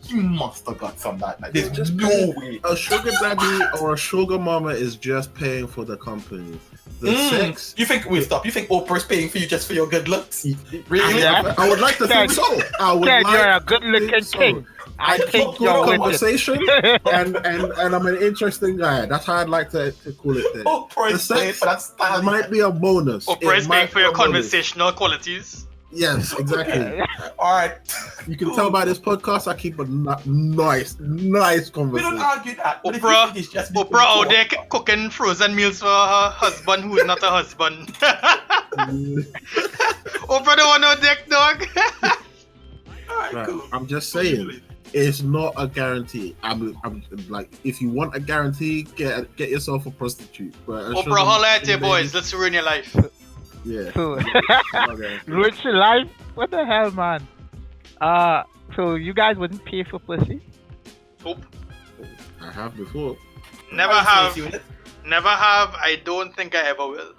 Speaker 3: you must have got some that night. There's just no way.
Speaker 4: A sugar daddy or a sugar mama is just paying for the company. The sex.
Speaker 3: You think Oprah's paying for you just for your good looks? Really?
Speaker 1: Yeah.
Speaker 4: I would like to think so.
Speaker 1: Ken, you're a good-looking king. I think
Speaker 4: good
Speaker 1: you're with
Speaker 4: conversation, and I'm an interesting guy. That's how I'd like to call it. There.
Speaker 3: Oprah is paying for that style.
Speaker 4: It might be a bonus.
Speaker 2: Oprah is
Speaker 4: It
Speaker 2: paying
Speaker 4: might
Speaker 2: for
Speaker 4: be
Speaker 2: your
Speaker 4: a bonus.
Speaker 2: conversational qualities.
Speaker 4: Yes, exactly.
Speaker 3: All right.
Speaker 4: You can tell by this podcast I keep a nice
Speaker 3: We
Speaker 4: conversation.
Speaker 3: don't argue that. But if you
Speaker 2: Oprah,
Speaker 3: think it's just
Speaker 2: Oprah out there cooking frozen meals for her husband who is not a husband. Oprah don't want no dick, dog.
Speaker 3: All right,
Speaker 4: Right.
Speaker 3: cool.
Speaker 4: I'm just saying, it's not a guarantee. I'm like, if you want a guarantee, get yourself a prostitute. But a
Speaker 2: Oprah,
Speaker 4: sugar
Speaker 2: holla at your
Speaker 4: baby-
Speaker 2: boys. Let's ruin your life.
Speaker 4: Yeah.
Speaker 1: So,
Speaker 4: not guaranteed.
Speaker 1: ruins your life? What the hell, man? So you guys wouldn't pay for pussy?
Speaker 2: Nope.
Speaker 4: I have before.
Speaker 2: Never have. Never have. I don't think I ever will.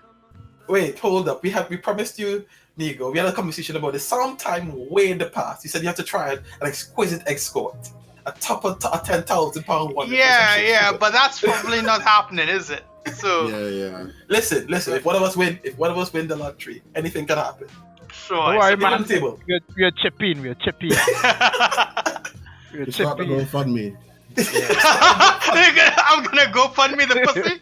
Speaker 3: Wait, hold up. We promised you, Nigo. We had a conversation about this sometime way in the past. You said you have to try an exquisite escort, a £10,000 one.
Speaker 2: Yeah, but that's probably not happening, is it? So,
Speaker 4: Yeah.
Speaker 3: Listen. If one of us win the lottery, anything can happen.
Speaker 2: sure.
Speaker 1: Don't worry,
Speaker 3: Get on
Speaker 1: man.
Speaker 3: the table.
Speaker 1: We're chipping. We're chipping. We're
Speaker 4: It's not the
Speaker 1: chipping.
Speaker 4: GoFundMe.
Speaker 2: I'm gonna go fund me the pussy.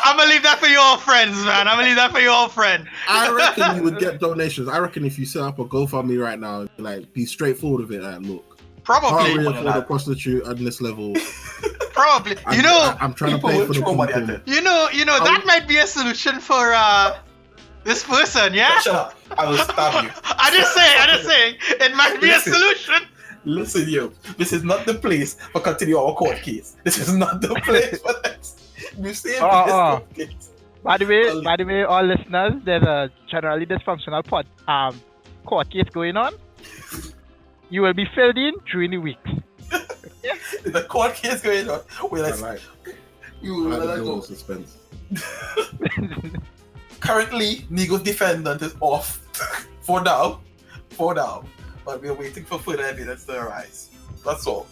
Speaker 2: I'm gonna leave that for your friends, man. I'm gonna leave that for your friend.
Speaker 4: I reckon you would get donations. I reckon if you set up a GoFundMe right now, like be straightforward with it. Like, look, can't
Speaker 2: Probably.
Speaker 4: really afford a prostitute at this level.
Speaker 2: Probably. You know,
Speaker 4: I'm trying to
Speaker 3: people
Speaker 4: pay
Speaker 3: will
Speaker 4: for the
Speaker 3: throw money at
Speaker 4: pum-pum.
Speaker 3: it.
Speaker 2: you know that might be a solution for this person, yeah?
Speaker 3: Shut up. I will stab you.
Speaker 2: I just say it might be a
Speaker 3: Listen.
Speaker 2: solution.
Speaker 3: Listen, yo. This is not the place for continue our court case. This is not the place for this. You say this court case.
Speaker 1: By the way, all listeners, there's a generally dysfunctional court case going on. You will be filled in during the week.
Speaker 3: The court case going on. Well,
Speaker 4: I like
Speaker 3: you
Speaker 4: I
Speaker 3: let
Speaker 4: like
Speaker 3: her
Speaker 4: the
Speaker 3: go.
Speaker 4: suspense.
Speaker 3: Currently, Nigo's defendant is off for now. But we're waiting for further evidence to arise. That's all.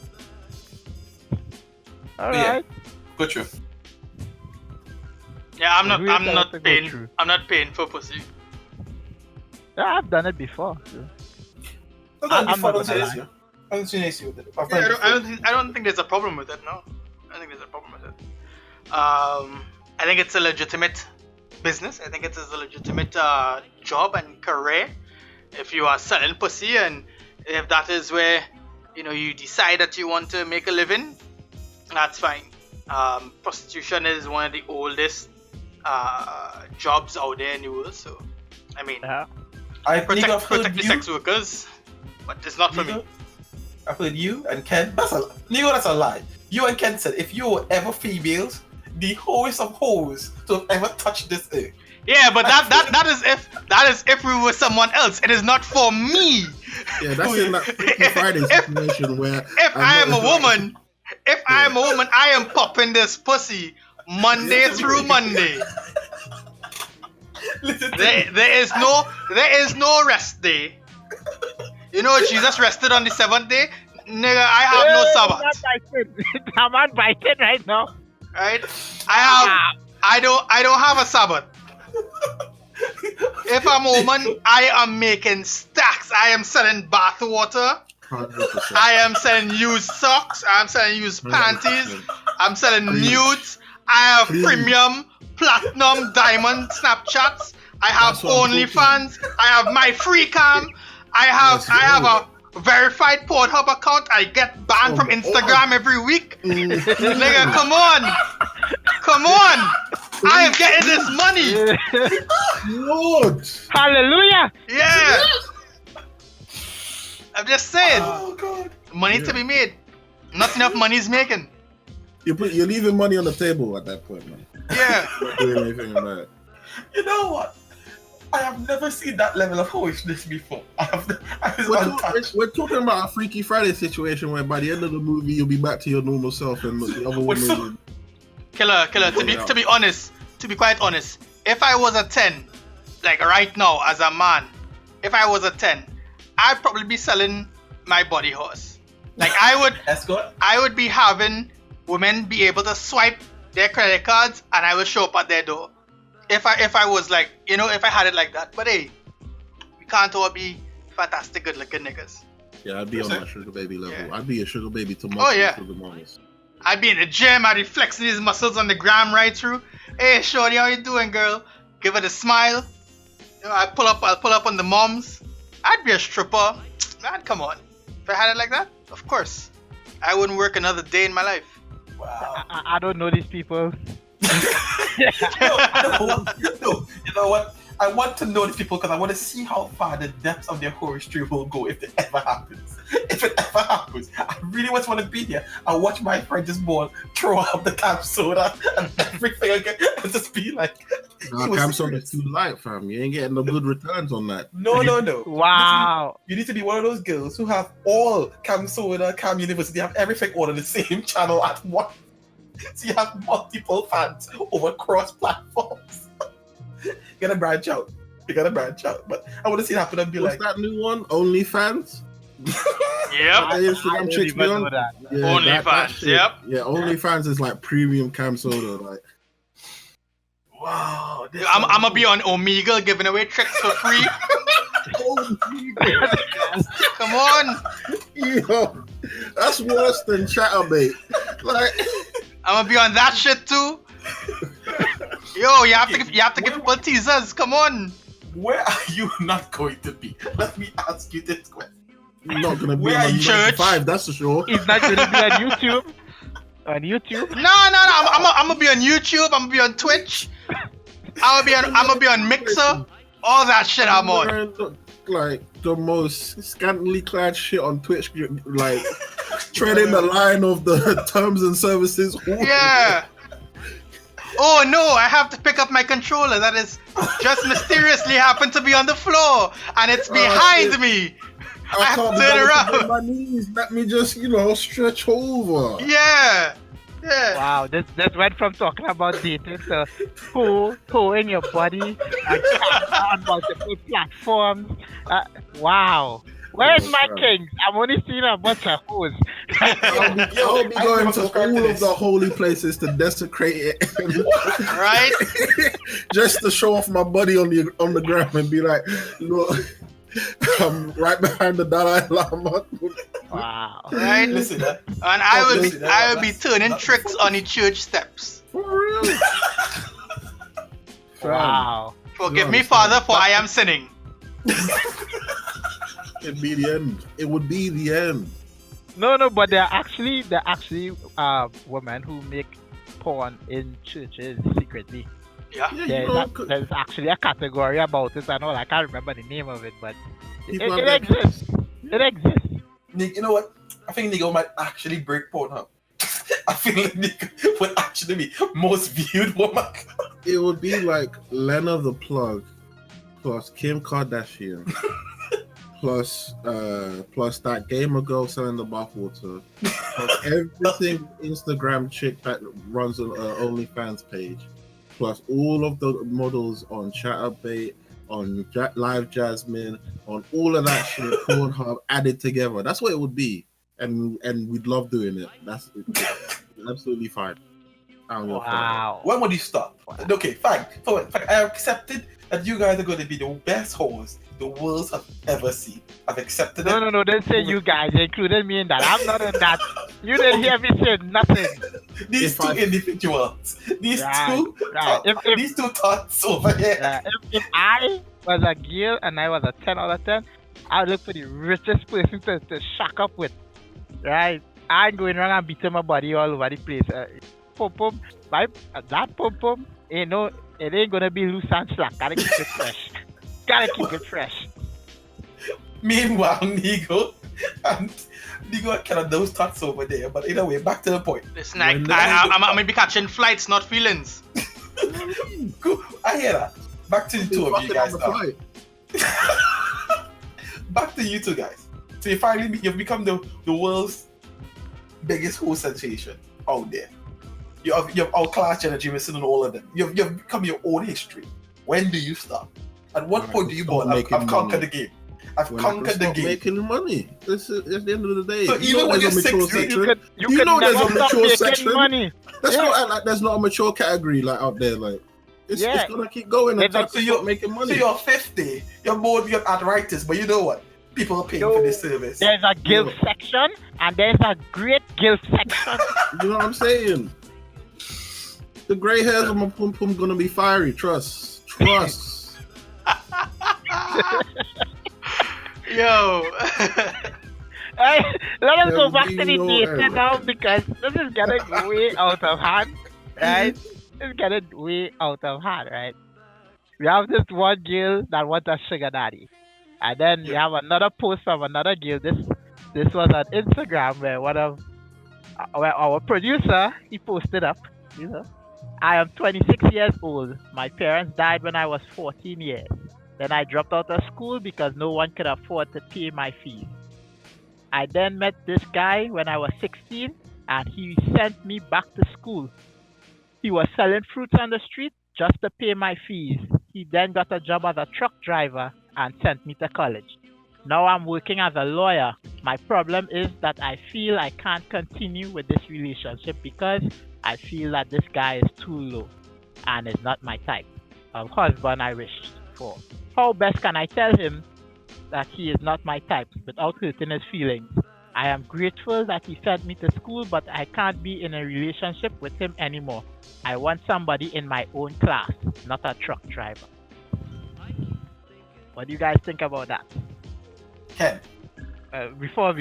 Speaker 1: All
Speaker 3: Yeah.
Speaker 1: right.
Speaker 3: Go through.
Speaker 2: Yeah, I'm
Speaker 1: We have to
Speaker 2: not
Speaker 1: go
Speaker 2: paying.
Speaker 1: through.
Speaker 2: I'm not paying for pussy.
Speaker 1: Yeah, I've done it before. So.
Speaker 3: I'm
Speaker 1: not
Speaker 3: not
Speaker 1: gonna
Speaker 3: gonna
Speaker 1: lie.
Speaker 3: I don't see an issue with it. My
Speaker 2: Yeah,
Speaker 3: friend
Speaker 2: I don't think there's a problem with it. No, I think there's a problem with it. I think it's a legitimate business. I think it is a legitimate job and career. If you are selling pussy, and if that is where you decide that you want to make a living, that's fine. Prostitution is one of the oldest jobs out there in the world. So, I mean,
Speaker 1: Yeah.
Speaker 3: I've
Speaker 2: protect
Speaker 3: heard
Speaker 2: the
Speaker 3: you.
Speaker 2: sex workers, but it's not for me.
Speaker 3: Nigo, I've heard you and Ken. That's a lie. You and Ken said if you were ever females, the hoest of hoes to have ever touched this earth.
Speaker 2: Yeah, but that is if we were someone else. It is not for me.
Speaker 4: Yeah, that's in that Freaky Friday situation where
Speaker 2: If I am a woman, I am popping this pussy Monday through Monday.
Speaker 3: Listen to
Speaker 2: There is no rest day. You know, Jesus rested on the seventh day. Nigga, I have no Sabbath.
Speaker 1: I'm not biting right now.
Speaker 2: Right? I don't have a Sabbath. If I'm a woman, I am making stacks. I am selling bath water.
Speaker 4: 100%.
Speaker 2: I am selling used socks. I'm selling used panties. I'm selling nudes. I have premium, platinum, diamond Snapchats. I have
Speaker 4: That's what I'm
Speaker 2: OnlyFans. I have my free cam. I have a verified Pornhub account. I get banned from Instagram every week. Nigga, come on. Come on. I am getting this money.
Speaker 4: Lord!
Speaker 1: Hallelujah.
Speaker 2: Yeah. I'm just saying.
Speaker 3: Oh God.
Speaker 2: Money to be made. Not enough money is making.
Speaker 4: You're leaving money on the table at that point, man.
Speaker 2: Yeah.
Speaker 4: Not doing anything about it.
Speaker 3: You know what? I have never seen that level of hoishness before. I was untouched.
Speaker 4: We're talking about a Freaky Friday situation where by the end of the movie you'll be back to your normal self and the other woman.
Speaker 2: Killer. To be honest, to be quite honest, if I was a 10, like right now as a man, if I was a 10, I'd probably be selling my body horse. Like
Speaker 3: Escort?
Speaker 2: I would be having women be able to swipe their credit cards and I will show up at their door. If I was like, you know, if I had it like that. But hey, we can't all be fantastic good looking niggas.
Speaker 4: Yeah, I'd be on that sugar baby level.
Speaker 2: Yeah.
Speaker 4: I'd be a sugar baby to
Speaker 2: Oh, yeah.
Speaker 4: sugar mamas.
Speaker 2: I'd be in the gym, I'd be flexing these muscles on the gram right through. Hey shorty, how you doing, girl? Give her the smile. You know, I'll pull up on the moms. I'd be a stripper. Man, come on. If I had it like that, of course. I wouldn't work another day in my life.
Speaker 3: Wow.
Speaker 1: I don't know these people.
Speaker 3: No. You know what? I want to know these people because I want to see how far the depths of their horror will go if it ever happens. If it ever happens, I really just want to be there and watch my friend just born throw up the camp soda and everything again and just be like,
Speaker 4: Nah, cam soda's too light, fam. You ain't getting no good returns on that.
Speaker 3: no.
Speaker 1: Wow.
Speaker 3: You need to be one of those girls who have all Cam Soda, Cam University, have everything all on the same channel at once. So you have multiple fans over cross platforms. You gotta branch out. But I want to see it happen and be
Speaker 4: What's
Speaker 3: like,
Speaker 4: that new one? OnlyFans?
Speaker 2: Yep.
Speaker 4: The Instagram
Speaker 1: I don't
Speaker 4: chicks be
Speaker 1: even
Speaker 4: on?
Speaker 1: know that.
Speaker 4: Yeah,
Speaker 2: OnlyFans,
Speaker 4: that shit.
Speaker 2: yep.
Speaker 4: Yeah, OnlyFans is like premium cam soda. Like,
Speaker 3: wow.
Speaker 2: I'm gonna be on Omegle giving away tricks for free. Come on.
Speaker 4: yo, that's worse than Chatterbait. Like,
Speaker 2: I'm gonna be on that shit too. Yo, you have to give people teasers. Come on.
Speaker 3: Where are you not going to be? Let me ask you this question.
Speaker 4: you're not gonna be
Speaker 3: Where
Speaker 4: on
Speaker 3: are you,
Speaker 4: 9 to
Speaker 2: church?
Speaker 4: 5, that's for sure.
Speaker 1: He's not going to be on YouTube. On YouTube?
Speaker 2: No. I'm gonna be on YouTube. I'm gonna be on Twitch. I'm gonna be on Mixer. All that shit I'm on.
Speaker 4: Wearing like the most scantily clad shit on Twitch, like treading the line of the terms and services.
Speaker 2: Yeah. Oh no, I have to pick up my controller that is just mysteriously happened to be on the floor and it's behind
Speaker 4: shit.
Speaker 2: me.
Speaker 4: I
Speaker 2: have
Speaker 4: can't
Speaker 2: to
Speaker 4: be
Speaker 2: turn
Speaker 4: bothered to
Speaker 2: around.
Speaker 4: bend my knees. Let me just, stretch over.
Speaker 2: Yeah.
Speaker 1: Wow, this went from talking about dating to in your body and on multiple platforms. Wow. Where's my kings? I'm only seeing a bunch of hoes.
Speaker 4: I'll be
Speaker 3: I
Speaker 4: going
Speaker 3: never
Speaker 4: to
Speaker 3: subscribed to
Speaker 4: all of
Speaker 3: this.
Speaker 4: the holy places to desecrate it,
Speaker 2: Right?
Speaker 4: just to show off my body on the ground and be like, look, I'm right behind the Dalai Lama.
Speaker 1: Wow.
Speaker 2: Right?
Speaker 3: Listen,
Speaker 2: And I would be
Speaker 3: that's
Speaker 2: turning
Speaker 3: not
Speaker 2: tricks on the church steps.
Speaker 4: For real.
Speaker 1: Wow.
Speaker 2: Forgive me, Father, for I am sinning.
Speaker 4: It'd be the end. It would be the end.
Speaker 1: No, but there are actually women who make porn in churches secretly.
Speaker 2: Yeah.
Speaker 4: Yeah,
Speaker 1: There's actually a category about it and all. I can't remember the name of it, but
Speaker 4: people
Speaker 1: it
Speaker 4: have that-
Speaker 1: exists. It exists.
Speaker 3: Nick, you know what? I think Nico might actually break Pornhub. I feel like Nick would actually be most viewed woman.
Speaker 4: It would be like Lena the Plug plus Kim Kardashian plus that gamer girl selling the bathwater plus everything Instagram chick that runs an OnlyFans page plus all of the models on Chatterbait, on Live Jasmine, on all of that shit, Pornhub added together. That's what it would be, and we'd love doing it. That's absolutely fine.
Speaker 1: Wow.
Speaker 3: When would you stop?
Speaker 1: Wow.
Speaker 3: Okay, fine. So I accepted that you guys are going to be the best hosts the world have ever seen. I've accepted it.
Speaker 1: No. Don't say you guys, including me in that. I'm not in that. You didn't hear me say nothing.
Speaker 3: These two individuals, these
Speaker 1: Right.
Speaker 3: these two thoughts over here.
Speaker 1: If I was a girl and I was a 10 out of 10, I would look for the richest person to shack up with. Right? I ain't going around and beating my body all over the place. Pum, that pum, it ain't gonna be loose and slack. Gotta keep it fresh.
Speaker 3: Meanwhile, Nigo and kind of those thoughts over there. But either way, back to the point.
Speaker 2: Listen, I'm gonna be catching flights, not feelings.
Speaker 3: Cool. I hear that. Back to the two of you guys now. Back to you two guys. So you've become the world's biggest host sensation out there. You have outclassed energy, missing on all of them. You've become your own history. When do you stop? At what point do you go? I've conquered the game. I've conquered the game.
Speaker 4: Making money. This is at the end of the day.
Speaker 3: So even when you're 60,
Speaker 1: you know there's a mature section. Money.
Speaker 4: Let's not act like there's not a mature category like out there. Like it's gonna keep going until you're making money.
Speaker 3: So you're 50. You're more of arthritis, but you know what? People are paying for this service.
Speaker 1: There's a guilt section and there's a great guilt section.
Speaker 4: You know what I'm saying? The gray hairs on my pum pum gonna be fiery. Trust.
Speaker 2: Yo.
Speaker 1: Hey, let us go back to the data now because this is getting way out of hand, right? It's getting way out of hand, right? We have this one girl that wants a sugar daddy, and then we have another post from another girl. This was on Instagram where where our producer he posted up, you know. I am 26 years old. My parents died when I was 14 years. Then I dropped out of school because no one could afford to pay my fees. I then met this guy when I was 16 and he sent me back to school. He was selling fruits on the street just to pay my fees. He then got a job as a truck driver and sent me to college. Now I'm working as a lawyer. My problem is that I feel I can't continue with this relationship because I feel that this guy is too low and is not my type of husband I wished for. How best can I tell him that he is not my type without hurting his feelings? I am grateful that he sent me to school, but I can't be in a relationship with him anymore. I want somebody in my own class, not a truck driver. What do you guys think about that?
Speaker 3: Ken.
Speaker 1: Before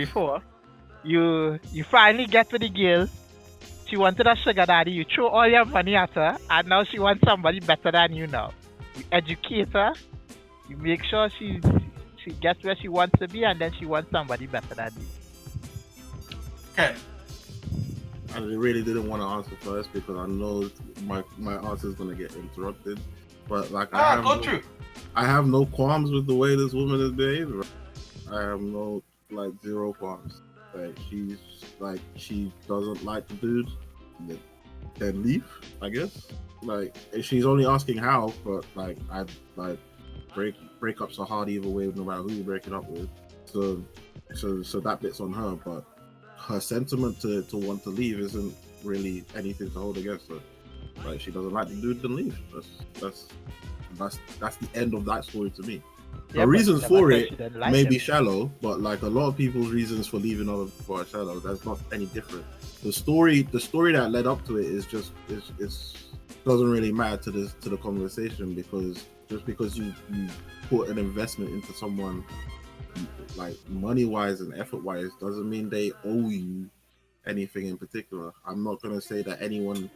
Speaker 1: you finally get to the girl. She wanted a sugar daddy. You throw all your money at her, and now she wants somebody better than you now. You educate her. You make sure she gets where she wants to be, and then she wants somebody better than you.
Speaker 3: Ken.
Speaker 4: I really didn't want to answer first because I know my answer is gonna get interrupted. But like I have no qualms with the way this woman is behaving. I have no zero qualms. Like she doesn't like the dude, then leave, I guess. Like she's only asking how, but breakups are hard either way, no matter who you're breaking up with. So that bit's on her, but her sentiment to want to leave isn't really anything to hold against her. Like she doesn't like the dude, then leave. That's the end of that story to me.
Speaker 1: Yeah,
Speaker 4: the reasons for it may be
Speaker 1: him.
Speaker 4: shallow, but like a lot of people's reasons for leaving other people are shallow. That's not any different. The story that led up to it is doesn't really matter to the conversation, because just because you put an investment into someone, like money wise and effort wise, doesn't mean they owe you anything in particular. I'm not gonna say that any one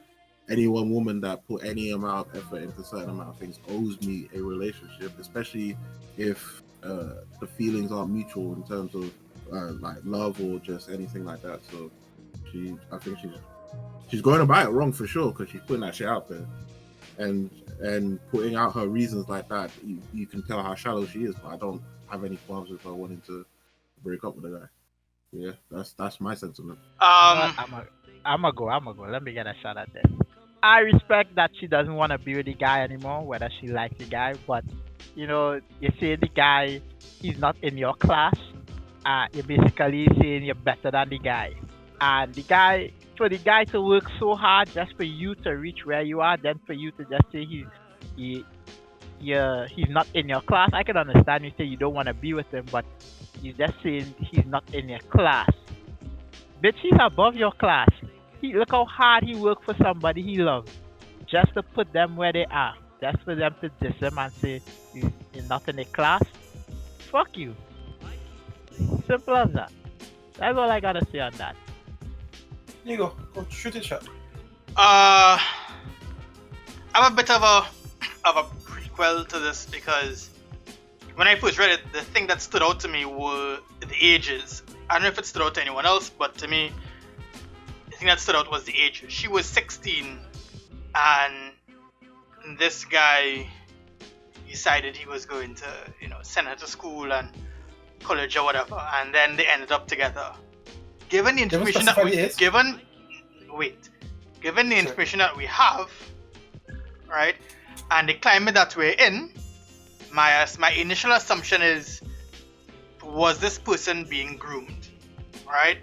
Speaker 4: woman that put any amount of effort into a certain amount of things owes me a relationship, especially if the feelings aren't mutual in terms of like love or just anything like that. So I think she's going about it wrong for sure, because she's putting that shit out there. and putting out her reasons like that, you can tell how shallow she is. But I don't have any qualms with her wanting to break up with the guy. Yeah, that's my sentiment.
Speaker 1: I'm gonna go. Let me get a shot at this. I respect that she doesn't want to be with the guy anymore, whether she likes the guy. But you say the guy, he's not in your class. You're basically saying you're better than the guy. And for the guy to work so hard just for you to reach where you are, then for you to just say he he's not in your class. I can understand you say you don't want to be with him, but you're just saying he's not in your class. Bitch, he's above your class. Look how hard he worked for somebody he loves, just to put them where they are, just for them to diss him and say you're not in a class. Fuck you. Simple as that. That's all I gotta say on that.
Speaker 3: You go shoot it, shot.
Speaker 2: I'm a bit of a prequel to this because when I first read it, the thing that stood out to me were the ages. I don't know if it stood out to anyone else, but to me, the thing that stood out was the age. She was 16, and this guy decided he was going to, send her to school and college or whatever, and then they ended up together. Given the information that we have, right, and the climate that we're in, my initial assumption is, was this person being groomed, right?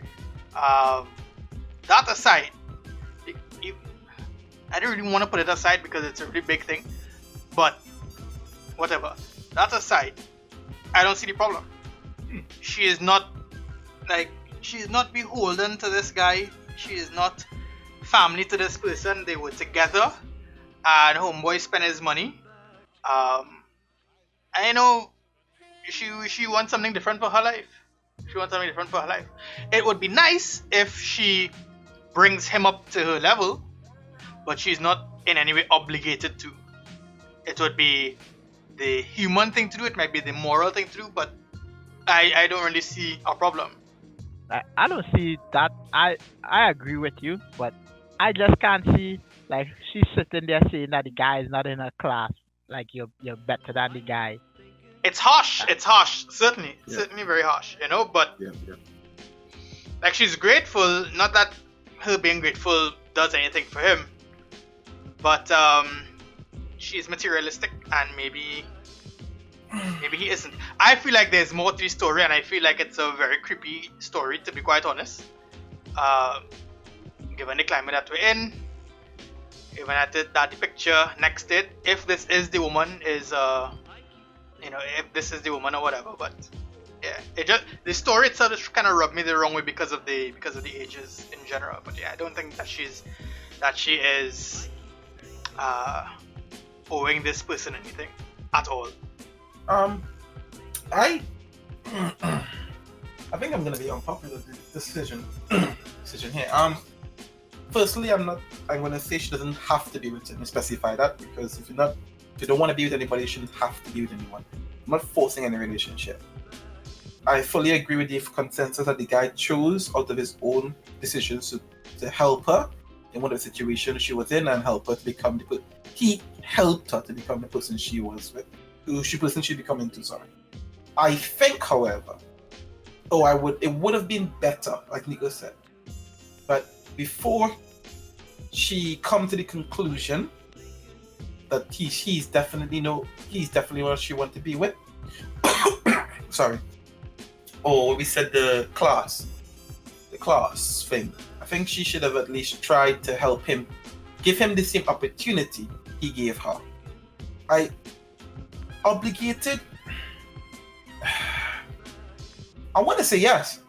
Speaker 2: That aside, I don't really want to put it aside because it's a really big thing, but whatever. That aside, I don't see the problem. She is not beholden to this guy. She is not family to this person. They were together, and homeboy spent his money. I know she wants something different for her life. It would be nice if she brings him up to her level, but she's not in any way obligated to. It would be the human thing to do. It might be the moral thing to do, but I don't really see a problem.
Speaker 1: I don't see that. I agree with you, but I just can't see like she's sitting there saying that the guy is not in her class. Like you're better than the guy.
Speaker 2: It's harsh. Certainly very harsh. But like she's grateful. Not that her being grateful does anything for him, but she's materialistic, and maybe he isn't. I feel like there's more to the story, and I feel like it's a very creepy story, to be quite honest. Given the climate that we're in, given that the picture next to it, if this is the woman, if this is the woman or whatever, but yeah, the story itself just kind of rubbed me the wrong way because of the ages in general. But yeah, I don't think that she is owing this person anything at all.
Speaker 3: I think I'm gonna be unpopular decision here. Firstly, I'm gonna say she doesn't have to be with him. Specify that, because if you don't want to be with anybody, you shouldn't have to be with anyone. I'm not forcing any relationship. I fully agree with the consensus that the guy chose out of his own decisions to help her in whatever situation she was in and help her to become he helped her to become the person she was with. Person she'd become into, sorry. I think, however, it would have been better, like Nico said, but before she come to the conclusion that he's definitely what she wants to be with. Sorry. Or we said the class thing. I think she should have at least tried to help him, give him the same opportunity he gave her. Obligated? I want to say yes.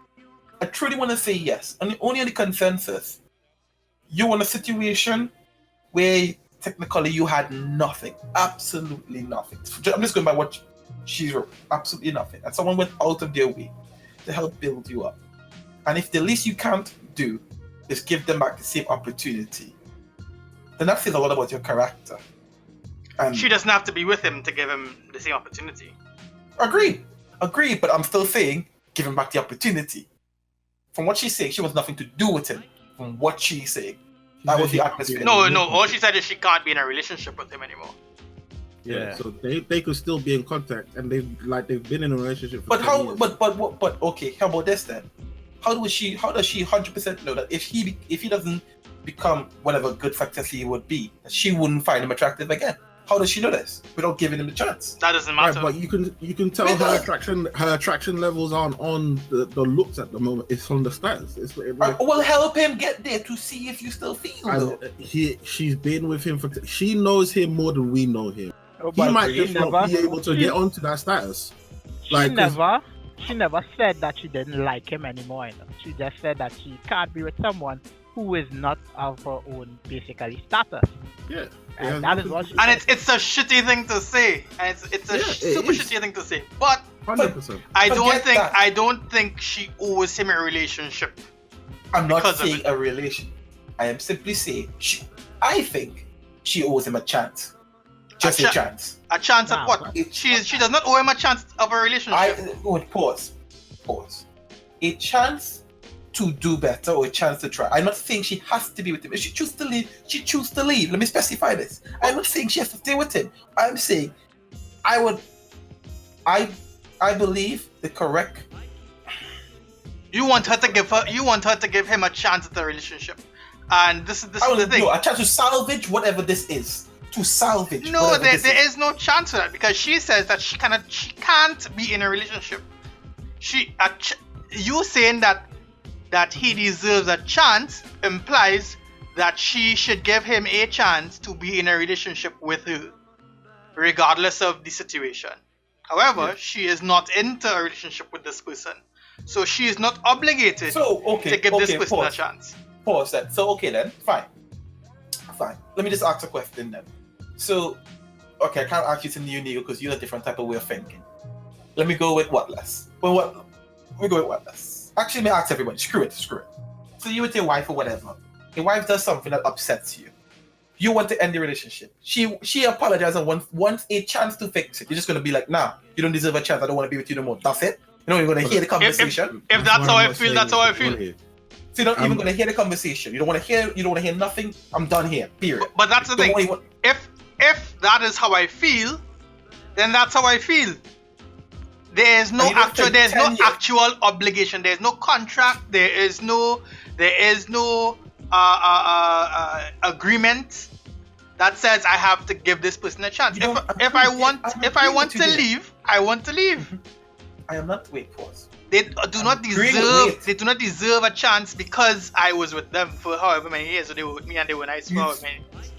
Speaker 3: I truly want to say yes. And only on the consensus. You're in a situation where technically you had nothing. Absolutely nothing. I'm just going by what she wrote. Absolutely nothing. And someone went out of their way to help build you up. And if the least you can't do is give them back the same opportunity, then that says a lot about your character. And
Speaker 2: she doesn't have to be with him to give him the same opportunity.
Speaker 3: Agreed, but I'm still saying give him back the opportunity. From what she's saying, she wants nothing to do with him. From what she's saying, That was
Speaker 4: said
Speaker 3: the
Speaker 4: she
Speaker 3: atmosphere.
Speaker 4: can't be in a
Speaker 2: No. All she
Speaker 4: relationship.
Speaker 2: said is she can't be in a relationship with him anymore.
Speaker 4: Yeah, so they could still be in contact, and they've been in a relationship. For
Speaker 3: But
Speaker 4: 10
Speaker 3: how?
Speaker 4: years.
Speaker 3: But okay. How about this then? How does she 100% know that if he doesn't become whatever good success he would be, that she wouldn't find him attractive again? How does she know this without giving him the chance?
Speaker 2: That doesn't
Speaker 4: Right,
Speaker 2: matter.
Speaker 4: but you can tell her attraction levels aren't on the looks at the moment. It's on the stats. It's like,
Speaker 3: Well, help him get there to see if you still feel. Though.
Speaker 4: she's been with him she knows him more than we know him.
Speaker 1: Oh,
Speaker 4: He
Speaker 1: but
Speaker 4: might
Speaker 1: she
Speaker 4: just not be able to get onto that status. Like, 'cause-
Speaker 1: she never said that she didn't like him anymore. You know? She just said that she can't be with someone who is not of her own basically status.
Speaker 4: Yeah.
Speaker 1: And that is what she
Speaker 2: And
Speaker 1: said.
Speaker 2: it's a shitty thing to say. And it's a super shitty thing to say. But
Speaker 4: 100%.
Speaker 2: I
Speaker 3: Forget
Speaker 2: don't think she owes him a relationship.
Speaker 3: I'm not
Speaker 2: because of
Speaker 3: saying
Speaker 2: it.
Speaker 3: a relation. I am simply saying I think she owes him a chance. Just a chance.
Speaker 2: A chance
Speaker 1: Nah,
Speaker 2: of what? She does not owe him a chance of a relationship.
Speaker 3: I would pause. A chance to do better or a chance to try. I'm not saying she has to be with him. If she chooses to leave, she chooses to leave. Let me specify this. I'm not saying she has to stay with him. I'm saying I believe the correct.
Speaker 2: You want her to give him a chance at the relationship. And this is the thing.
Speaker 3: No, a chance to salvage whatever this is. To salvage.
Speaker 2: No,
Speaker 3: whatever this
Speaker 2: there is no chance for that because she says that she can't be in a relationship. You saying that he deserves a chance implies that she should give him a chance to be in a relationship with her, regardless of the situation. However, she is not into a relationship with this person, so she is not obligated to give this person a chance.
Speaker 3: Pause that. So okay then, fine. Let me just ask a question then. So, okay, I can't ask you to new because you're a different type of way of thinking. Let me go with what less. Let me go with what less. Actually, let me ask everybody. Screw it. So you with your wife or whatever. Your wife does something that upsets you. You want to end the relationship. She apologizes and wants a chance to fix it. You're just gonna be like, nah, you don't deserve a chance. I don't want to be with you no more. That's it. You're gonna hear the conversation.
Speaker 2: If that's how I feel, that's how I feel.
Speaker 3: So you're not even gonna hear the conversation. You don't want to hear nothing. I'm done here. Period.
Speaker 2: But that's the thing. If that is how I feel, then that's how I feel. There is no actual obligation. There is no contract. There is no agreement that says I have to give this person a chance. If I want to leave, I want to leave.
Speaker 3: I am not. Wait, pause.
Speaker 2: They do not deserve a chance because I was with them for however many years. So they were with me and they were nice for however many years.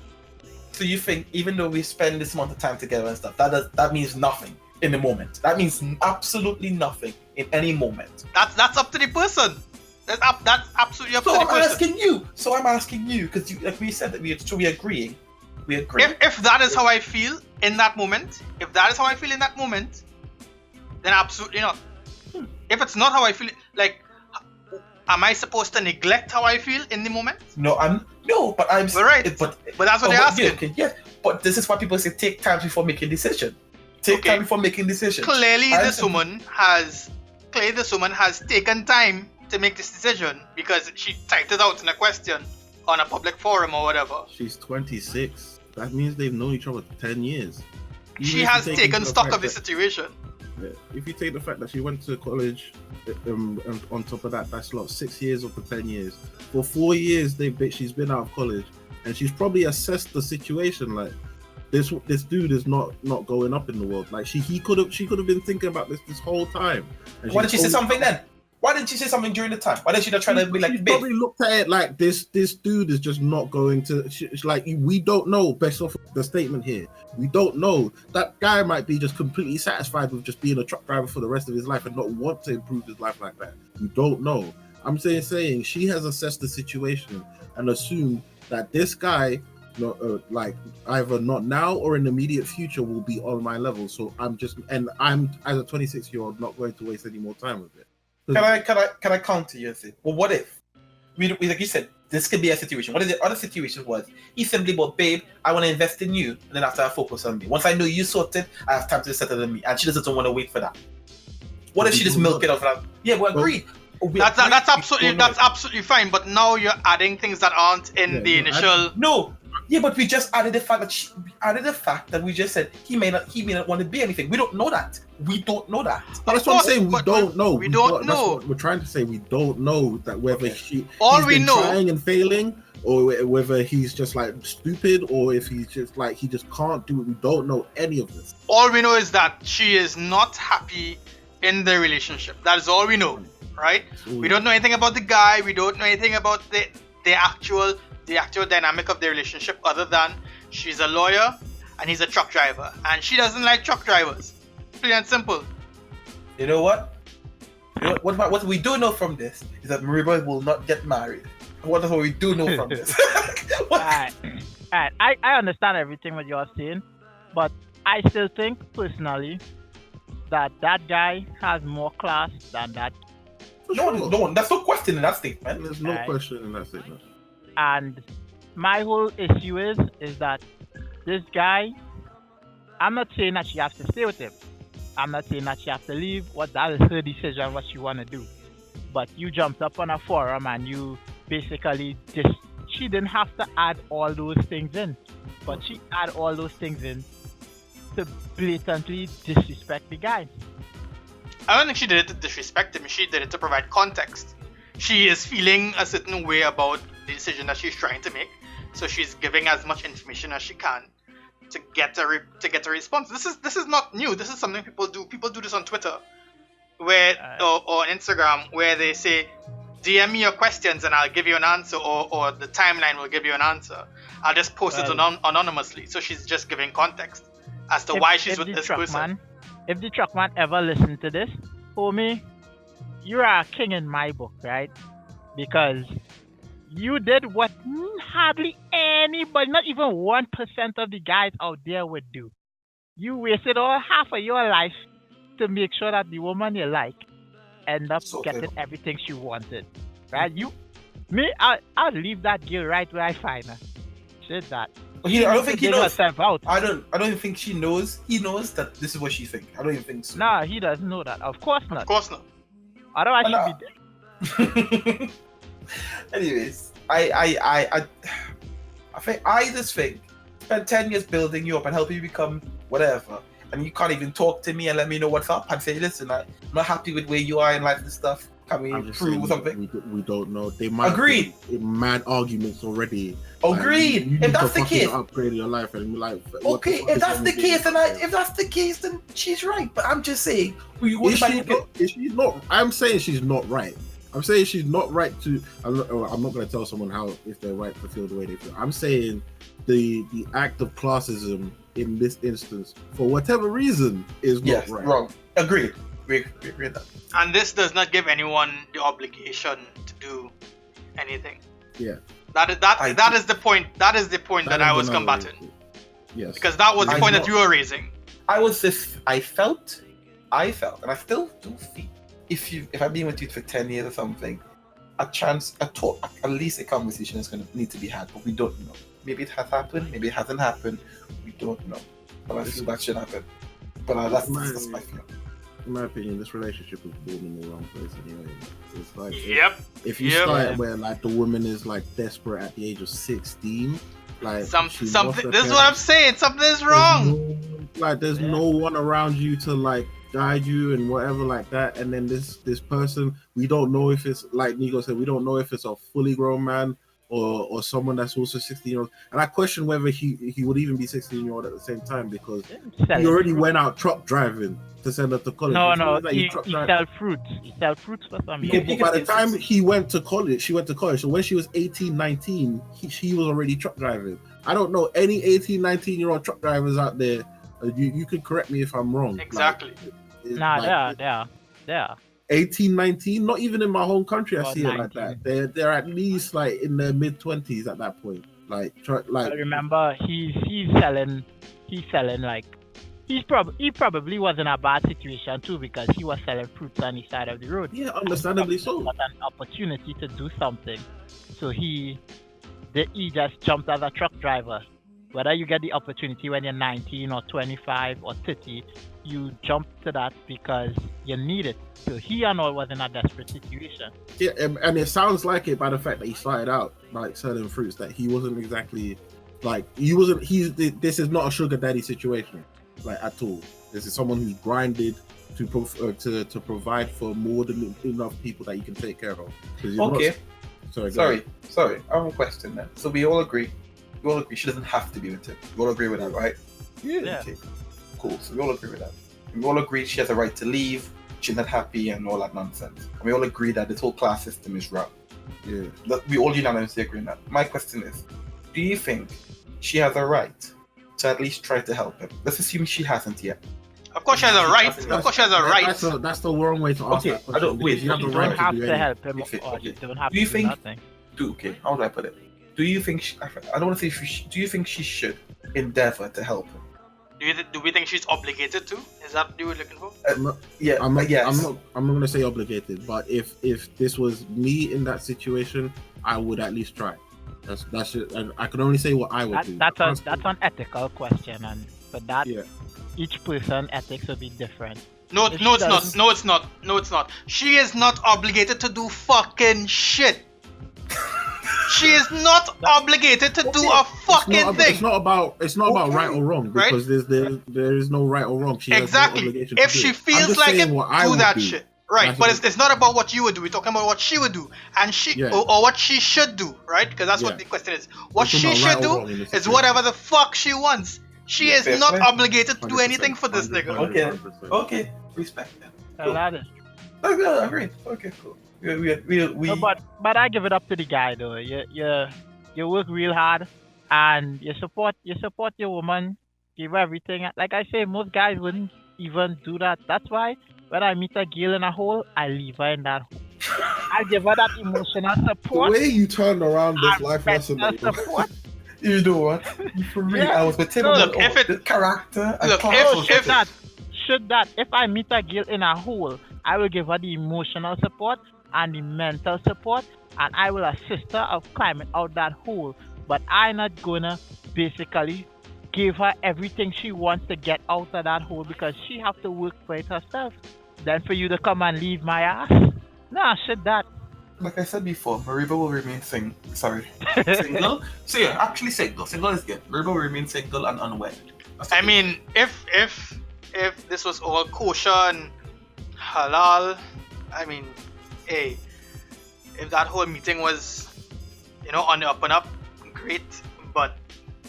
Speaker 3: So you think even though we spend this amount of time together and stuff, that means nothing in the moment? That means absolutely nothing in any moment.
Speaker 2: That's up to the person. That's absolutely up to the person.
Speaker 3: So I'm asking you because like we said that we agreeing. We agree.
Speaker 2: If that is how I feel in that moment, then absolutely not. If it's not how I feel, like, am I supposed to neglect how I feel in the moment?
Speaker 3: No, but I'm
Speaker 2: right. But that's what they're asking.
Speaker 3: Yeah, but this is why people say take time before making decision. Time before making decision.
Speaker 2: Clearly, this woman has taken time to make this decision because she typed it out in a question on a public forum or whatever.
Speaker 4: She's 26. That means they've known each other for 10 years.
Speaker 2: She has taken stock of the situation.
Speaker 4: Yeah. If you take the fact that she went to college, and on top of that, that's like 6 years of the 10 years. For 4 years, she's been out of college, and she's probably assessed the situation. Like this dude is not going up in the world. Like she could have been thinking about this whole time.
Speaker 3: Why didn't she say something then? Why didn't she say something during the time? Why didn't she not try to be like?
Speaker 4: She probably looked at it like this dude is just not going to. It's like we don't know. Based off the statement here, we don't know. That guy might be just completely satisfied with just being a truck driver for the rest of his life and not want to improve his life like that. We don't know. I'm saying she has assessed the situation and assumed that this guy, like either not now or in the immediate future, will be on my level. So I'm as a 26-year-old not going to waste any more time with it.
Speaker 3: Can I counter you and say, well, what if we like you said, this could be a situation. What if the other situation was he simply bought, babe, I want to invest in you, and then after I focus on me. Once I know you sorted, I have time to settle on me, and she doesn't want to wait for that. What if she just milk it off? Yeah, we agreed.
Speaker 2: That's absolutely fine. But now you're adding things that aren't in the initial.
Speaker 3: No. Yeah, but we just added the fact that we just said he may not want to be anything. We don't know that.
Speaker 4: But that's what I'm saying. We don't know.
Speaker 2: We don't know.
Speaker 4: That's what we're trying to say. We don't know that whether he's
Speaker 2: been
Speaker 4: trying and failing, or whether he's just like stupid, or if he's just like he just can't do it. We don't know any of this.
Speaker 2: All we know is that she is not happy in the relationship. That is all we know, right? We don't know anything about the guy. We don't know anything about the actual dynamic of the relationship, other than she's a lawyer and he's a truck driver, and she doesn't like truck drivers. Plain and simple.
Speaker 3: You know what? What we do know from this is that Mariba will not get married. What is what we do know from this?
Speaker 1: Alright. I understand everything what you're saying, but I still think personally that guy has more class than that.
Speaker 3: No, that's no question in that statement.
Speaker 4: There's no question in that statement.
Speaker 1: And my whole issue is that this guy, I'm not saying that she has to stay with him. I'm not saying that she has to leave. That is her decision, what she want to do. But you jumped up on a forum and you basically she didn't have to add all those things in. But she add all those things in to blatantly disrespect the guy.
Speaker 2: I don't think she did it to disrespect him. She did it to provide context. She is feeling a certain way about the decision that she's trying to make, so she's giving as much information as she can to get a response. This is not new. This is something people do. People do this on Twitter, or on Instagram, where they say, "DM me your questions and I'll give you an answer," or the timeline will give you an answer. I'll just post it anonymously. So she's just giving context as to why she's with this person.
Speaker 1: If the truckman ever listened to this, homie, you are a king in my book, right? Because you did what hardly anybody, not even 1% of the guys out there would do. You wasted all half of your life to make sure that the woman you like end up getting everything she wanted, right? I'll leave that girl right where I find her. Shit that.
Speaker 3: I don't think he knows.
Speaker 1: Out.
Speaker 3: I don't even think she knows. He knows that this is what she thinks. I don't even think so.
Speaker 1: Nah, he doesn't know that. Of course not.
Speaker 2: Of course not.
Speaker 1: Otherwise, she'd be dead.
Speaker 3: Anyways, I just think spend 10 years building you up and helping you become whatever, and you can't even talk to me and let me know what's up and say, listen, I'm not happy with where you are in life and stuff. Can we improve something?
Speaker 4: We don't know. They might
Speaker 3: agreed.
Speaker 4: Mad arguments already.
Speaker 3: Agreed. If that's the case,
Speaker 4: upgrade your life and like.
Speaker 3: Okay, if that's the case, then she's right. But I'm just saying,
Speaker 4: is she not? I'm saying she's not right. I'm saying she's not right to. I'm not going to tell someone if they're right to feel the way they feel. I'm saying the act of classism in this instance, for whatever reason, is not right.
Speaker 3: Wrong. Agreed. We agree with that.
Speaker 2: And this does not give anyone the obligation to do anything.
Speaker 4: Yeah.
Speaker 2: That is the point. That is the point that I was combating.
Speaker 4: Yes.
Speaker 2: Because that was the point that you were raising.
Speaker 3: I felt, and I still do feel, if I've been with you for 10 years or something, at least a conversation is going to need to be had, but we don't know. Maybe it has happened, maybe it hasn't happened, we don't know. But I feel that should happen. But that's my feeling.
Speaker 4: In my opinion, this relationship is born in the wrong place anyway. It's like if you start where like the woman is like desperate at the age of 16, like
Speaker 2: something. This is what I'm saying. Something is wrong.
Speaker 4: There's no one around you to like guide you and whatever like that. And then this person, we don't know if it's like Nico said, we don't know if it's a fully grown man or someone that's also 16-year-old. And I question whether he would even be 16-year-old at the same time, because he already went out truck driving to send her to college.
Speaker 1: No, he sell fruits. He sell fruits for some reason.
Speaker 4: By the time she went to college. So when she was 18, 19, she was already truck driving. I don't know any 18, 19-year-old truck drivers out there. You can correct me if I'm wrong.
Speaker 2: Exactly.
Speaker 1: They are.
Speaker 4: 18, 19, not even in my home country I see 19. It like that. They're at least like in their mid-20s at that point. Like
Speaker 1: I remember he's selling like he probably was in a bad situation too, because he was selling fruits on the side of the road.
Speaker 4: Yeah, understandably so.
Speaker 1: He got an opportunity to do something, so he just jumped as a truck driver. whether you get the opportunity when you're 19 or 25 or 30, you jump to that because you need it. So he and all was in a desperate situation.
Speaker 4: Yeah, and it sounds like it by the fact that he started out like selling fruits, that he wasn't exactly like this is not a sugar daddy situation like at all. This is someone who's grinded to provide for more than enough people that you can take care of.
Speaker 3: Okay.
Speaker 4: Sorry.
Speaker 3: I have a question then. So we all agree she doesn't have to be with him. We all agree with that, right?
Speaker 1: Yeah.
Speaker 3: Okay. Cool. So we all agree with that. We all agree she has a right to leave. She's not happy and all that nonsense. And we all agree that this whole class system is wrong.
Speaker 4: Yeah.
Speaker 3: We all unanimously agree on that. My question is, do you think she has a right to at least try to help him? Let's assume she hasn't yet.
Speaker 2: Of course she has a right. Of course she has a right.
Speaker 4: That's the wrong way to ask
Speaker 3: Okay,
Speaker 4: that question.
Speaker 3: I don't- wait,
Speaker 4: You have
Speaker 3: you
Speaker 4: the
Speaker 1: You
Speaker 3: right
Speaker 1: don't
Speaker 4: right
Speaker 1: have
Speaker 4: to do
Speaker 1: to
Speaker 4: anything.
Speaker 1: help him,
Speaker 3: If it-
Speaker 1: or
Speaker 3: okay.
Speaker 1: you don't have
Speaker 3: Do you
Speaker 1: to do
Speaker 3: think-
Speaker 1: nothing.
Speaker 3: Okay, how do I put it? Do you think I don't want to say do you think she should endeavor to help him?
Speaker 2: Do we think she's obligated to? Is that what you were looking for?
Speaker 3: Yeah,
Speaker 4: I'm not,
Speaker 3: yes.
Speaker 4: I'm not gonna say obligated, but if this was me in that situation, I would at least try. That's it. And I can only say what I would do.
Speaker 1: That's an ethical question, and for that,
Speaker 4: Yeah.
Speaker 1: each person ethics will be different.
Speaker 2: No,
Speaker 1: If
Speaker 2: no,
Speaker 1: she
Speaker 2: it's not.
Speaker 1: doesn't-
Speaker 2: No, it's not. No, it's not. She is not obligated to do fucking shit. She is not obligated to do a fucking thing.
Speaker 4: It's not about right or wrong,
Speaker 2: Right?
Speaker 4: because there is no right or wrong. She has no
Speaker 2: Exactly.
Speaker 4: obligation
Speaker 2: If
Speaker 4: to do
Speaker 2: she
Speaker 4: it. I'm
Speaker 2: feels
Speaker 4: just
Speaker 2: like
Speaker 4: saying
Speaker 2: it,
Speaker 4: what I
Speaker 2: do
Speaker 4: would
Speaker 2: that
Speaker 4: do.
Speaker 2: shit. Right,
Speaker 4: That's
Speaker 2: but
Speaker 4: what-
Speaker 2: it's not about what you would do. We're talking about what she would do, and
Speaker 4: Yeah.
Speaker 2: or what she should do, right? Because that's
Speaker 4: Yeah.
Speaker 2: what the question is. What
Speaker 4: We're talking
Speaker 2: she
Speaker 4: about
Speaker 2: should
Speaker 4: right or
Speaker 2: do
Speaker 4: wrong in this
Speaker 2: is
Speaker 4: situation.
Speaker 2: whatever the fuck she wants. She
Speaker 3: Yeah,
Speaker 2: is
Speaker 3: fair
Speaker 2: not
Speaker 3: play.
Speaker 2: obligated to do
Speaker 4: 100%,
Speaker 2: anything for this nigga.
Speaker 4: 100%.
Speaker 3: Okay, respect that.
Speaker 1: So that is.
Speaker 3: Okay, agreed. Okay, cool. We
Speaker 1: No, but I give it up to the guy though. You work real hard, and you support your woman. Give her everything. Like I say, most guys wouldn't even do that. That's why when I meet a girl in a hole, I leave her in that hole. I give her that emotional
Speaker 4: The
Speaker 1: support.
Speaker 4: way you turned around this
Speaker 1: and
Speaker 4: life lesson,
Speaker 1: mental
Speaker 4: mate.
Speaker 1: support.
Speaker 3: You know what? For real,
Speaker 1: Yeah.
Speaker 3: I was with him.
Speaker 1: No,
Speaker 2: look, if it-
Speaker 3: the character, and
Speaker 2: look,
Speaker 3: class
Speaker 2: if-
Speaker 3: was
Speaker 2: if
Speaker 3: with it.
Speaker 1: If I meet a girl in a hole, I will give her the emotional support and the mental support, and I will assist her of climbing out that hole. But I'm not gonna basically give her everything she wants to get out of that hole because she have to work for it herself. Then for you to come and leave my ass? Nah, shit that.
Speaker 3: Like I said before, Mariba will remain single. So yeah, actually single. Single is good. Mariba will remain single and unwed. That's
Speaker 2: I
Speaker 3: okay.
Speaker 2: mean, if this was all kosher and halal, I mean, hey, if that whole meeting was, on the up and up, great. But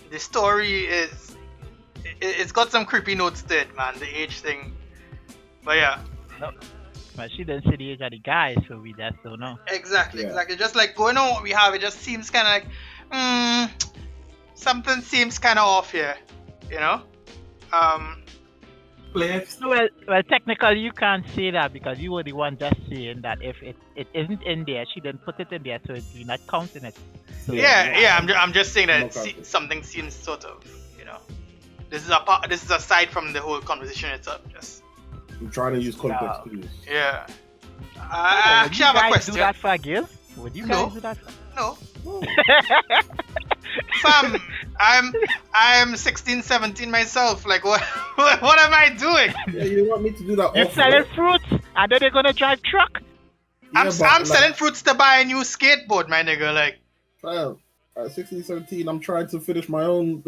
Speaker 2: the story it's got some creepy notes to it, man. The age thing. But yeah,
Speaker 1: But she didn't say the age of the guy, so we just don't know.
Speaker 2: exactly.
Speaker 4: Yeah.
Speaker 2: Just like going on what we have, it just seems kind of like, something seems kind of off here,
Speaker 3: Players.
Speaker 1: Well, technically you can't say that because you were the one just saying that if it isn't in there, she didn't put it in there, so you're not counting it. So,
Speaker 2: Yeah. I'm just saying that
Speaker 4: No problem.
Speaker 2: something seems sort of, this is aside from the whole conversation itself. Just
Speaker 4: I'm trying to use context clues.
Speaker 2: yeah.
Speaker 1: Would
Speaker 2: I actually
Speaker 1: you
Speaker 2: have a
Speaker 1: guys
Speaker 2: question.
Speaker 1: do that for a girl? Would you
Speaker 2: No.
Speaker 1: guys do that?
Speaker 2: No, fam, I'm 16, 17 myself. Like what? What am I doing?
Speaker 4: Yeah, you want me to do that?
Speaker 1: You're
Speaker 4: off
Speaker 1: selling
Speaker 4: work?
Speaker 1: fruits, and then they're gonna drive truck.
Speaker 2: I'm
Speaker 4: Yeah, but,
Speaker 2: I'm
Speaker 4: like,
Speaker 2: selling fruits to buy a new skateboard, my nigga. Like
Speaker 4: Fam, at 16, 17, I'm trying to finish my own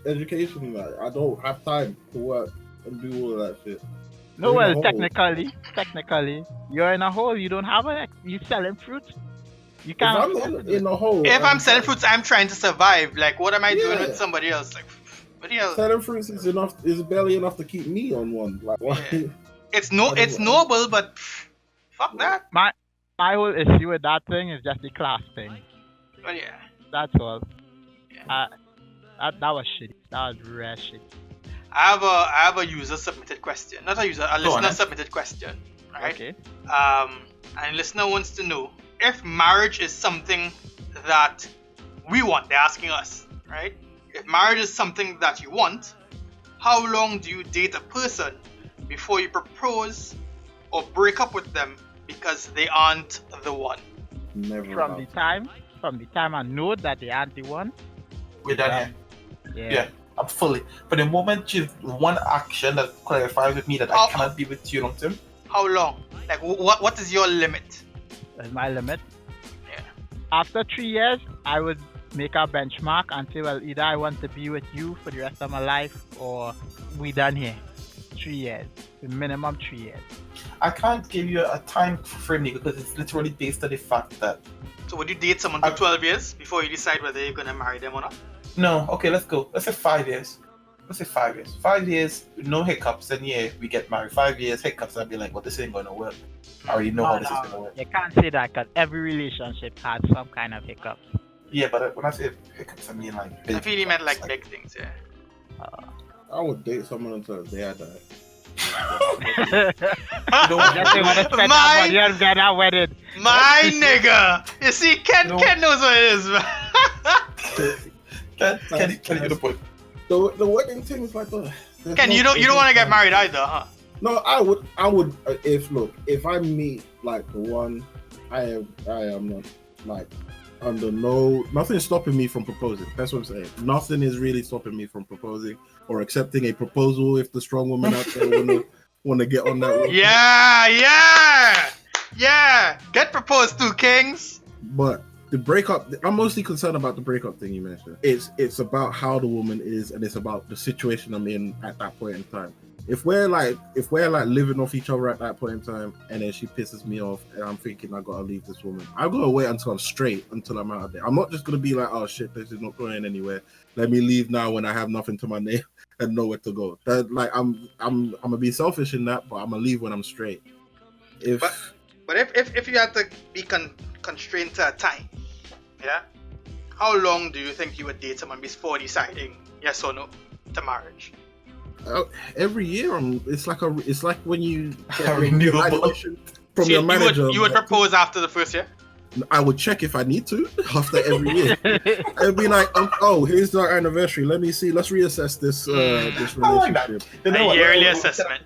Speaker 4: education. Like, I don't have time to work and do all of that shit.
Speaker 1: No,
Speaker 4: You're in
Speaker 1: well,
Speaker 4: a hole.
Speaker 1: technically, you're in a hole. You don't have you selling fruits. You
Speaker 4: If
Speaker 1: can't.
Speaker 4: I'm in a hole,
Speaker 2: if I'm selling
Speaker 4: trying-
Speaker 2: fruits, I'm trying to survive. Like what am I doing
Speaker 4: Yeah.
Speaker 2: with somebody else? Like what else?
Speaker 4: selling fruits is barely enough to keep me on one. Like, why?
Speaker 2: Yeah. It's noble, but fuck that.
Speaker 1: My whole issue with that thing is just the class thing.
Speaker 2: But yeah.
Speaker 1: That's all. That was shitty. That was real shitty.
Speaker 2: I have a user submitted question. Not a user, a
Speaker 3: Go on,
Speaker 2: listener
Speaker 3: then.
Speaker 2: submitted question. Right?
Speaker 1: Okay.
Speaker 2: And listener wants to know if marriage is something that we want. They're asking us, right? If marriage is something that you want, how long do you date a person before you propose or break up with them because they aren't the one?
Speaker 4: Never.
Speaker 1: From
Speaker 4: have.
Speaker 1: the time I know that they aren't the one,
Speaker 3: We're done here. Yeah, I'm fully. But the moment you've one action that clarifies with me that I cannot be with you long term.
Speaker 2: How long? Like, what is your limit?
Speaker 1: That's my limit.
Speaker 2: Yeah.
Speaker 1: After 3 years, I would make a benchmark and say, well, either I want to be with you for the rest of my life or we done here. 3 years. Minimum 3 years.
Speaker 3: I can't give you a time frame because it's literally based on the fact that.
Speaker 2: So would you date someone for 12 years before you decide whether you're gonna marry them or not?
Speaker 3: No, okay, let's go. Let's say 5 years. Let's say 5 years. 5 years, no hiccups, then yeah, we get married. 5 years, hiccups, I'd be like, well, this ain't gonna work. I already know how this is gonna work.
Speaker 1: You can't say that because every relationship has some kind of hiccups.
Speaker 3: Yeah, but when I say hiccups, I mean like.
Speaker 2: I feel you meant like big things, yeah.
Speaker 4: I would date someone until the day I die.
Speaker 1: Just they want to spend that money on that wedding.
Speaker 2: My nigga! You see, Ken knows what it is, man.
Speaker 3: Can you get the point?
Speaker 4: The wedding thing is like
Speaker 2: Ken, you don't want to get married either, huh?
Speaker 4: No, I would if I meet like the one, I am not like under nothing stopping me from proposing. That's what I'm saying. Nothing is really stopping me from proposing or accepting a proposal if the strong woman out there wanna get on that one.
Speaker 2: Yeah. Get proposed to, kings.
Speaker 4: But the breakup, I'm mostly concerned about the breakup thing you mentioned. It's about how the woman is, and it's about the situation I'm in at that point in time. If we're like living off each other at that point in time, and then she pisses me off, and I'm thinking I gotta leave this woman, I'm gonna wait until I'm straight, until I'm out of there. I'm not just gonna be like, oh shit, this is not going anywhere. Let me leave now when I have nothing to my name and nowhere to go. That like I'm gonna be selfish in that, but I'm gonna leave when I'm straight.
Speaker 2: But if you had to be constrained to a time, yeah, how long do you think you would date someone before deciding yes or no to marriage?
Speaker 4: Every year, it's like when you get
Speaker 3: a renewable
Speaker 4: from your manager.
Speaker 2: You would propose after the first year?
Speaker 4: I would check if I need to after every year. I'd be like, oh, here's our anniversary. Let me see. Let's reassess this relationship.
Speaker 3: I like that.
Speaker 2: A yearly assessment.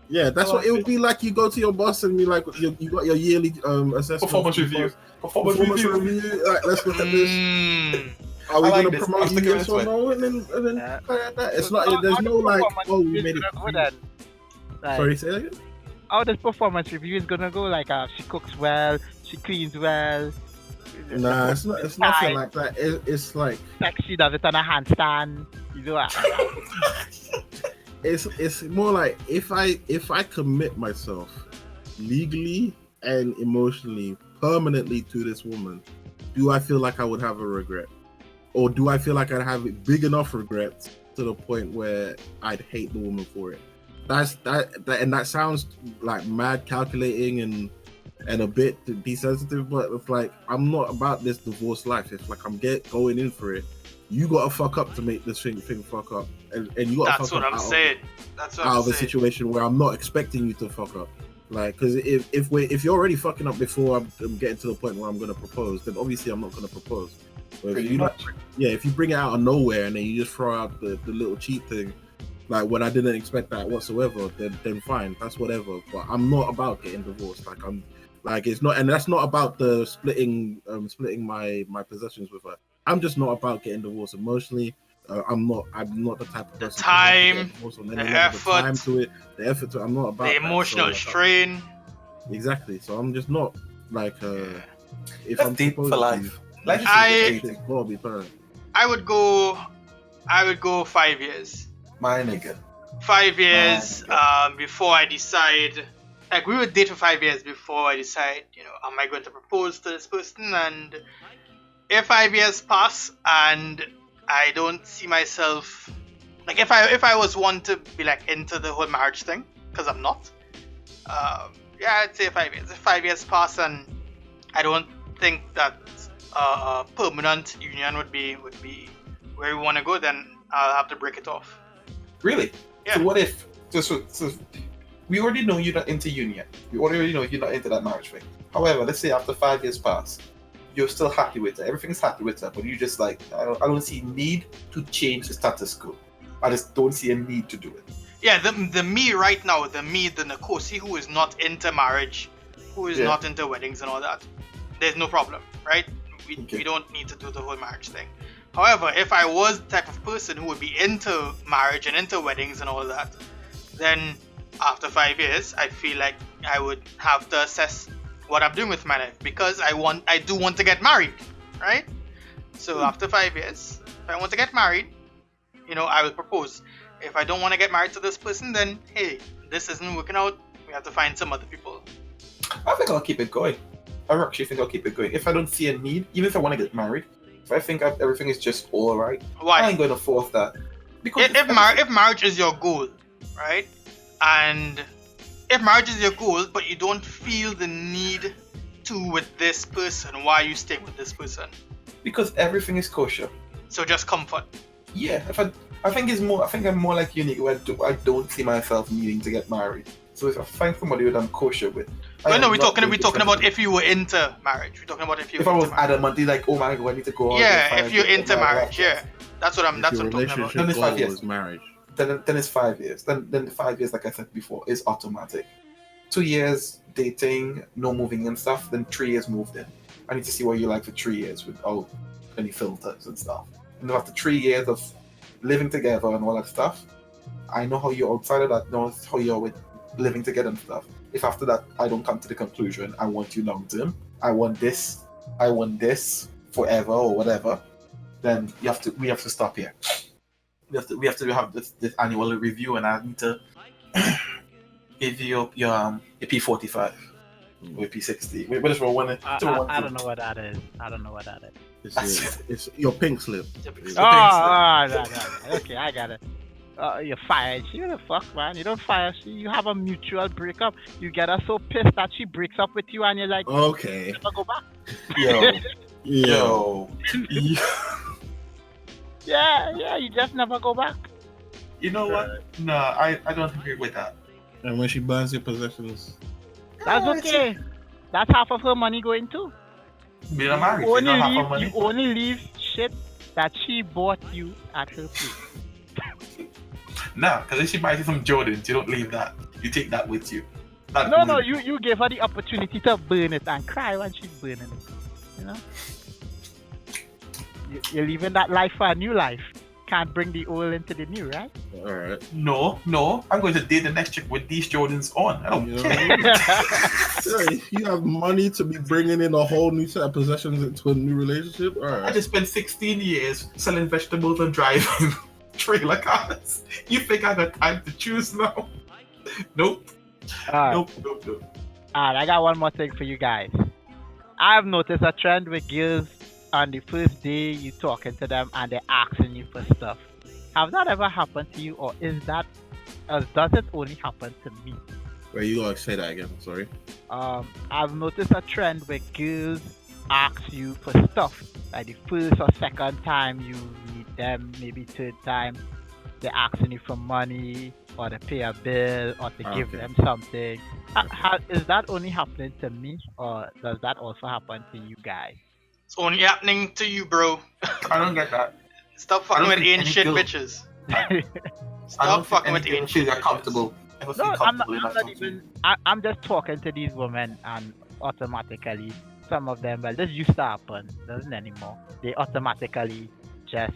Speaker 4: Yeah, that's what it would be like. You go to your boss and be like, you got your yearly assessment.
Speaker 3: Performance review.
Speaker 4: Like, let's look at this. Are we going to promote you yes or no? And then like that. It's not. There's no like, oh, we made it. Sorry, say that again.
Speaker 1: How this performance review is gonna go? Like, she cooks well, she cleans well.
Speaker 4: Nah, it's not. It's nothing like that. It's like
Speaker 1: sexy does it on a handstand. You know.
Speaker 4: It's more like if I commit myself legally and emotionally permanently to this woman, do I feel like I would have a regret? Or do I feel like I'd have big enough regrets to the point where I'd hate the woman for it? That sounds like mad calculating and a bit desensitive, but it's like I'm not about this divorce life. It's like I'm going in for it. You gotta fuck up to make this thing fuck up, and you gotta.
Speaker 2: That's what I'm saying. That's what I'm saying.
Speaker 4: Out of a situation where I'm not expecting you to fuck up. Like, because if you're already fucking up before I'm getting to the point where I'm gonna propose, then obviously I'm not gonna propose. But if you bring it out of nowhere and then you just throw out the little cheat thing, like when I didn't expect that whatsoever, then fine, that's whatever. But I'm not about getting divorced. It's not, and that's not about the splitting my possessions with her. I'm just not about getting divorced emotionally. I'm not the type of person.
Speaker 2: The effort
Speaker 4: to I'm not about
Speaker 2: the emotional strain.
Speaker 4: Exactly. So I'm just not like if
Speaker 3: That's
Speaker 4: I'm
Speaker 3: deep for life.
Speaker 2: I would go 5 years.
Speaker 3: My nigga.
Speaker 2: 5 years before I decide. Like, we would date for 5 years before I decide, am I going to propose to this person? And if 5 years pass and I don't see myself, like, if I was one to be like into the whole marriage thing, because I'm not, I'd say 5 years. If 5 years pass and I don't think that a permanent union would be where we want to go, then I'll have to break it off.
Speaker 3: Really?
Speaker 2: Yeah.
Speaker 3: So what if? So we already know you're not into union. We already know you're not into that marriage thing. However, let's say after 5 years pass, you're still happy with her. Everything's happy with her, but you just like, I don't see need to change the status quo. I just don't see a need to do it.
Speaker 2: Yeah, the me right now, the Nkosi who is not into marriage, who is not into weddings and all that, there's no problem, right? We don't need to do the whole marriage thing. However, if I was the type of person who would be into marriage and into weddings and all that, then after 5 years, I feel like I would have to assess what I'm doing with my life, because I do want to get married, right? So after 5 years, if I want to get married, I will propose. If I don't want to get married to this person, then hey, this isn't working out. We have to find some other people.
Speaker 3: I think I'll keep it going. I actually think I'll keep it going. If I don't see a need, even if I want to get married, if I think everything is just all right,
Speaker 2: Why?
Speaker 3: I ain't going to force that. Because
Speaker 2: if marriage is your goal, right? And if marriage is your goal, but you don't feel the need to with this person, why are you staying with this person?
Speaker 3: Because everything is kosher.
Speaker 2: So just comfort.
Speaker 3: Yeah, I think I'm more like unique where I don't see myself needing to get married. So if I find somebody that I'm kosher with.
Speaker 2: No, we're talking about if you were into marriage. We're talking about if
Speaker 3: I was adamantly like, oh my god, I need to go out.
Speaker 2: Yeah, if you're into marriage, yeah. That's what I'm talking about.
Speaker 3: Then it's 5 years.
Speaker 4: Was marriage.
Speaker 3: Then it's 5 years. Then the 5 years, like I said before, is automatic. 2 years dating, no moving and stuff. Then 3 years moved in. I need to see what you like for 3 years without any filters and stuff. And after 3 years of living together and all that stuff, I know how you're outside of that. Know how you're with living together and stuff. If after that I don't come to the conclusion I want you long term, I want this forever or whatever, then we have to stop here. We have to have this annual review, and I need to give you your P45 or P60. What is one?
Speaker 1: I don't know what that is.
Speaker 4: It's your pink slip.
Speaker 1: No. Okay, I got it. You're fired. She the fuck, man. You don't fire. You have a mutual breakup. You get her so pissed that she breaks up with you, and you're like,
Speaker 4: okay,
Speaker 1: never go back.
Speaker 3: Yo.
Speaker 1: Yeah. You just never go back.
Speaker 3: You know what? No, I don't agree with that.
Speaker 4: And when she burns your possessions,
Speaker 1: that's okay. That's half of her money going too.
Speaker 3: We're not married.
Speaker 1: You only leave shit that she bought you at her place.
Speaker 3: No, because if she buys you some Jordans, you don't leave that. You take that with you.
Speaker 1: No, you gave her the opportunity to burn it and cry when she's burning it. You know? You're leaving that life for a new life. Can't bring the old into the new, right?
Speaker 4: Alright.
Speaker 3: No. I'm going to date the next chick with these Jordans on. I don't care.
Speaker 4: You have money to be bringing in a whole new set of possessions into a new relationship? Alright.
Speaker 3: I just spent 16 years selling vegetables and driving trailer cars. You think I got time to choose now? Nope. Nope.
Speaker 1: Alright, I got one more thing for you guys. I've noticed a trend with girls on the first day you talking to them and they're asking you for stuff. Have that ever happened to you, or does it only happen to me?
Speaker 4: Wait, you gotta say that again, sorry.
Speaker 1: I've noticed a trend where girls ask you for stuff. Like the first or second time you meet them, maybe third time, they're asking you for money or to pay a bill or to give them something. Is that only happening to me, or does that also happen to you guys?
Speaker 2: It's only happening to you, bro.
Speaker 3: I don't get that.
Speaker 2: Stop fucking with ancient bitches. Stop fucking with ancient bitches.
Speaker 3: Comfortable.
Speaker 1: No, I'm not even. I'm just talking to these women, and automatically, some of them, well, this used to happen, doesn't anymore. They automatically just,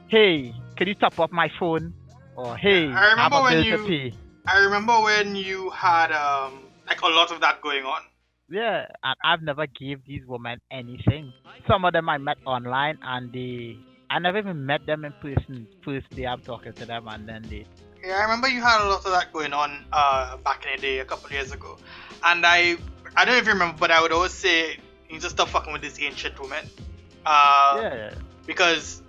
Speaker 1: hey, can you top up my phone? Or hey, I have a bill to pay.
Speaker 2: I remember when you had like a lot of that going on.
Speaker 1: Yeah, and I've never gave these women anything. Some of them I met online, and I never even met them in person. First day I'm talking to them, and then they.
Speaker 2: Yeah, I remember you had a lot of that going on back in the day, a couple of years ago. And I don't know if you remember, but I would always say, you need to stop fucking with these ancient women.
Speaker 1: Yeah.
Speaker 2: Because,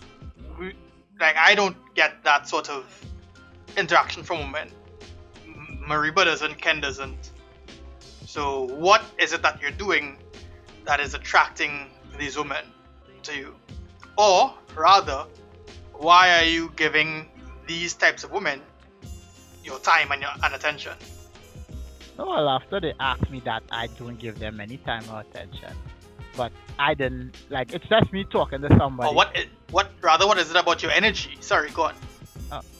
Speaker 2: I don't get that sort of interaction from women. Mariba doesn't, Ken doesn't. So what is it that you're doing that is attracting these women to you? Or rather, why are you giving these types of women your time and attention?
Speaker 1: Well, after they ask me that, I don't give them any time or attention. But I didn't, it's just me talking to somebody.
Speaker 2: Or what is it about your energy? Sorry, go on.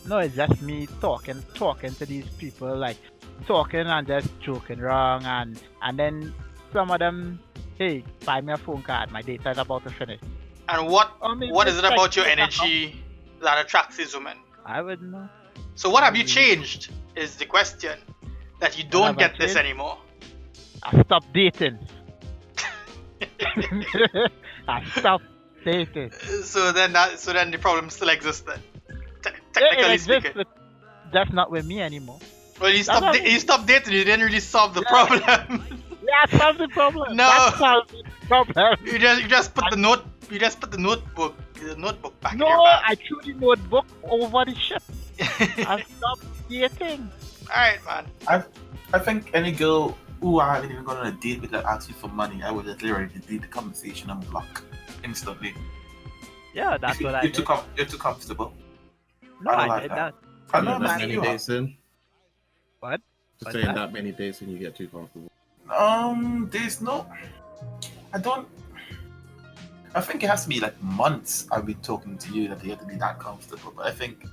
Speaker 1: No, it's just me talking to these people, talking and just joking wrong, and then some of them, hey, buy me a phone card, my data is about to finish.
Speaker 2: And
Speaker 1: Or maybe
Speaker 2: what is it about your
Speaker 1: like-
Speaker 2: energy that attracts these women?
Speaker 1: I wouldn't know.
Speaker 2: So what have you changed is the question. That you don't
Speaker 1: have I
Speaker 2: get this
Speaker 1: changed?
Speaker 2: anymore.
Speaker 1: I stopped dating. I stopped dating.
Speaker 2: So then the problem still exists then.
Speaker 1: It
Speaker 2: Technically
Speaker 1: exists,
Speaker 2: speaking.
Speaker 1: but that's not with me anymore.
Speaker 2: Well, you
Speaker 1: That's not-
Speaker 2: stopped dating. You didn't really solve the
Speaker 1: Yeah.
Speaker 2: problem.
Speaker 1: Yeah, I solved the problem.
Speaker 2: No.
Speaker 1: That solved the problem.
Speaker 2: you just put the notebook back in
Speaker 1: No,
Speaker 2: your bag.
Speaker 1: I threw the notebook over the ship. I stopped dating.
Speaker 2: Alright, man.
Speaker 3: I think any girl who I haven't even gone on a date with that asks you for money, I would just literally delete the conversation and block instantly.
Speaker 1: Yeah, that's what I
Speaker 3: You're
Speaker 1: did.
Speaker 3: you're too comfortable.
Speaker 1: No,
Speaker 3: I don't
Speaker 1: I
Speaker 3: like
Speaker 1: did
Speaker 3: that.
Speaker 1: that.
Speaker 3: I
Speaker 4: Yeah,
Speaker 3: know
Speaker 4: that
Speaker 3: man,
Speaker 4: many
Speaker 3: you are.
Speaker 4: days in.
Speaker 1: What?
Speaker 4: Just
Speaker 1: What's
Speaker 4: saying
Speaker 1: that?
Speaker 4: that many days in, you get too comfortable.
Speaker 3: There's no. I don't. I think it has to be like months I've been talking to you that you have to be that comfortable. But I think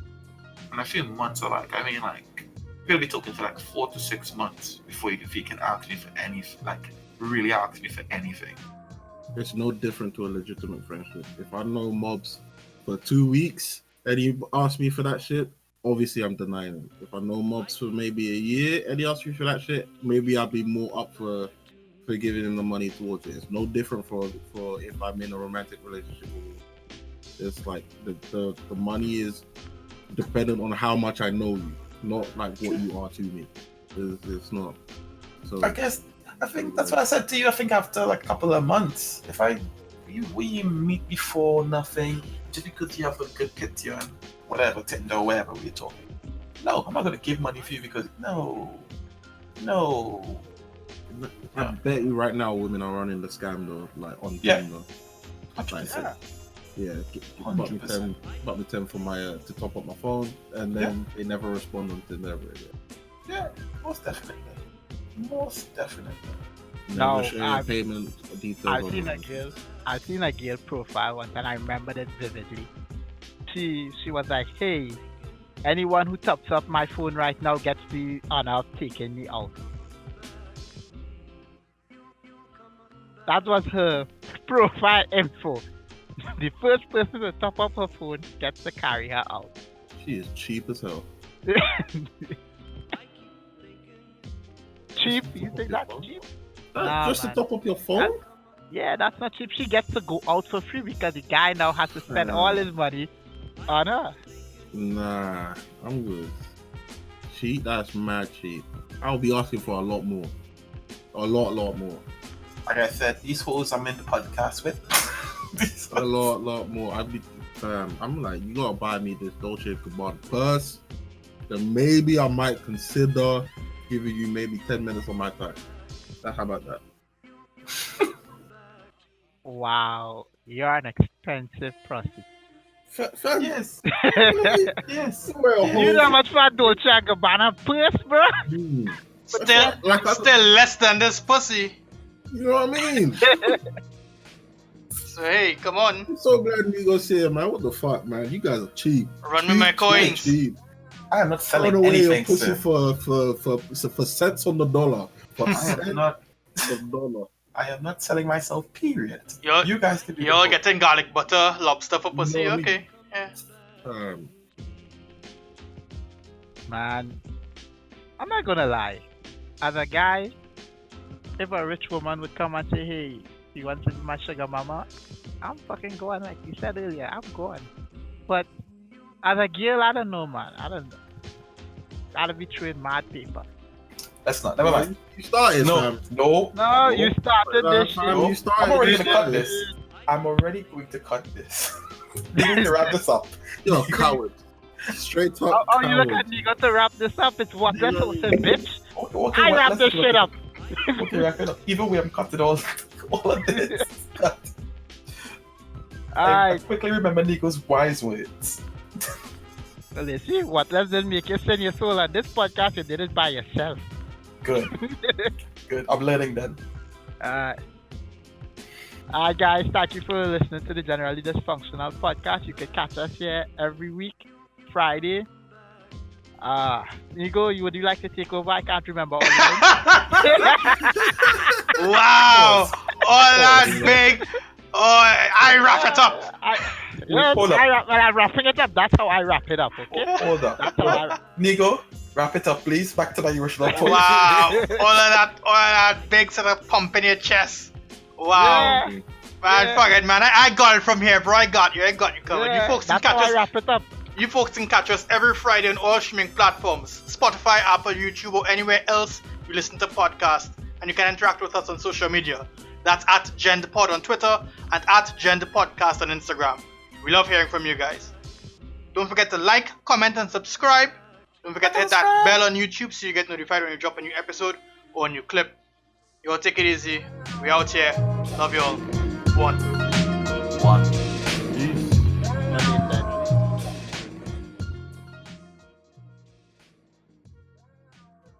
Speaker 3: when I feel months are like, I mean, like, you're gonna be talking for like 4 to 6 months before if you can ask me for anything, like, really ask me for anything.
Speaker 4: It's no different to a legitimate friendship. If I know mobs for 2 weeks and you ask me for that shit, obviously I'm denying it. If I know mobs for maybe a year and he asks me for that shit, maybe I'll be more up for giving him the money towards it. It's no different for if I'm in a romantic relationship with you. It's like the money is dependent on how much I know you, not like what you are to me. It's not. So
Speaker 3: I think that's what I said to you. I think after like a couple of months, if we meet before nothing, just because you have a good picture and whatever, Tinder or wherever we're talking. No, I'm not gonna give money for you because no.
Speaker 4: I bet you right now women are running the scam though, like on
Speaker 3: Yeah.
Speaker 4: Tinder.
Speaker 3: 100%.
Speaker 4: Yeah, bought me
Speaker 3: 100%.
Speaker 4: bought me 10 for my to top up my phone, and then they never respond on Tinder ever again.
Speaker 3: Yeah, most definitely.
Speaker 1: No,
Speaker 4: Never share your
Speaker 1: I've-
Speaker 4: payment details.
Speaker 1: I've
Speaker 4: on
Speaker 1: seen
Speaker 4: the-
Speaker 1: I've seen a girl profile once, and I remember it vividly. She was like, "Hey, anyone who tops up my phone right now gets the honor of taking me out." That was her profile info. The first person to top up her phone gets to carry her out.
Speaker 4: She is cheap as hell.
Speaker 1: Cheap? You think that's cheap? Nah,
Speaker 4: Just
Speaker 1: man.
Speaker 4: to top up your phone?
Speaker 1: Yeah, that's not cheap. She gets to go out for free because the guy now has to spend
Speaker 4: Hmm.
Speaker 1: all his money on her.
Speaker 4: Nah, I'm good. Cheap? That's mad cheap. I'll be asking for a lot more. A lot more.
Speaker 3: Like I said, these hoes I'm in the podcast with. These
Speaker 4: A
Speaker 3: hoes.
Speaker 4: lot more. I'm like, you gotta buy me this Dolce & Gabbana purse. Then maybe I might consider giving you maybe 10 minutes of my time. How about that?
Speaker 1: Wow, you're an expensive prostitute.
Speaker 4: Fam,
Speaker 3: Yes, yes.
Speaker 4: wear a
Speaker 1: You
Speaker 4: whole-
Speaker 1: know how much for a Dolce & Gabbana purse, bro?
Speaker 4: Hmm.
Speaker 2: Still less than this pussy.
Speaker 4: You know what I mean?
Speaker 2: So hey, come on.
Speaker 4: I'm so glad Migos here, man. What the fuck, man? You guys are cheap.
Speaker 2: Run me my coins.
Speaker 4: Cheap.
Speaker 3: I am not selling
Speaker 4: Throwing away your
Speaker 3: anything,
Speaker 4: pussy
Speaker 3: sir.
Speaker 4: for cents on the dollar. For
Speaker 3: I
Speaker 4: cents
Speaker 3: am not.
Speaker 4: on the dollar.
Speaker 3: I am not selling myself. Period.
Speaker 2: You're-
Speaker 3: You guys can be.
Speaker 2: You're
Speaker 3: the-
Speaker 2: getting garlic butter, lobster for pussy.
Speaker 4: No, me-
Speaker 2: Okay. Yeah.
Speaker 1: Man, I'm not gonna lie. As a guy, if a rich woman would come and say, "Hey, you want to be my sugar mama?" I'm fucking going, like you said earlier. I'm going. But as a girl, I don't know, man. I don't know. Gotta be throwing mad paper.
Speaker 3: Let's not. Never mind.
Speaker 4: You started,
Speaker 3: No,
Speaker 4: fam.
Speaker 3: no.
Speaker 1: No, you started this
Speaker 4: Fam,
Speaker 1: shit.
Speaker 3: No.
Speaker 4: you started
Speaker 3: I'm already
Speaker 4: this
Speaker 3: gonna cut
Speaker 4: shit.
Speaker 3: this. I'm already going to cut this. We need to wrap this up.
Speaker 4: You're a coward. Straight
Speaker 1: Oh,
Speaker 4: up.
Speaker 1: oh, you look
Speaker 4: coward.
Speaker 1: at me. Got to wrap this up. It's what
Speaker 4: You
Speaker 1: this
Speaker 4: know-
Speaker 1: whole thing, bitch.
Speaker 3: Okay,
Speaker 1: I
Speaker 3: what-
Speaker 1: wrap
Speaker 3: let's
Speaker 1: this
Speaker 3: do
Speaker 1: shit
Speaker 3: it.
Speaker 1: up.
Speaker 3: Okay, wrap it up. Even we haven't cut it all of this. I
Speaker 1: Alright.
Speaker 3: quickly remember Nico's wise words.
Speaker 1: Well, you see, what doesn't make you send your soul on this podcast, you did it by yourself.
Speaker 3: Good, good. I'm learning then.
Speaker 1: Alright, guys, thank you for listening to the Generally Dysfunctional podcast. You can catch us here every week, Friday. Nico, would you like to take over? I can't remember all the
Speaker 2: Wow. Oh, that's big. Oh, I wrap it up.
Speaker 1: Yeah,
Speaker 3: hold up.
Speaker 1: when I'm wrapping it up, that's how I wrap it up, okay?
Speaker 3: Hold up.
Speaker 1: That's how I wrap.
Speaker 3: Nigo, wrap it up, please. Back to my original point.
Speaker 2: Wow, all of that big sort of pump in your chest. Wow.
Speaker 1: Yeah.
Speaker 2: Man,
Speaker 1: Yeah.
Speaker 2: fuck it, man. I got it from here, bro. I got you covered.
Speaker 1: Yeah,
Speaker 2: You folks can
Speaker 1: that's how
Speaker 2: catch
Speaker 1: I
Speaker 2: us.
Speaker 1: wrap it up.
Speaker 2: You folks can catch us every Friday on all streaming platforms, Spotify, Apple, YouTube, or anywhere else you listen to podcasts. And you can interact with us on social media. That's at GenderPod on Twitter and at GenderPodcast on Instagram. We love hearing from you guys. Don't forget to like, comment, and subscribe. Don't forget to hit that bell on YouTube so you get notified when we drop a new episode or a new clip. Y'all take it easy. We out here. Love y'all. One.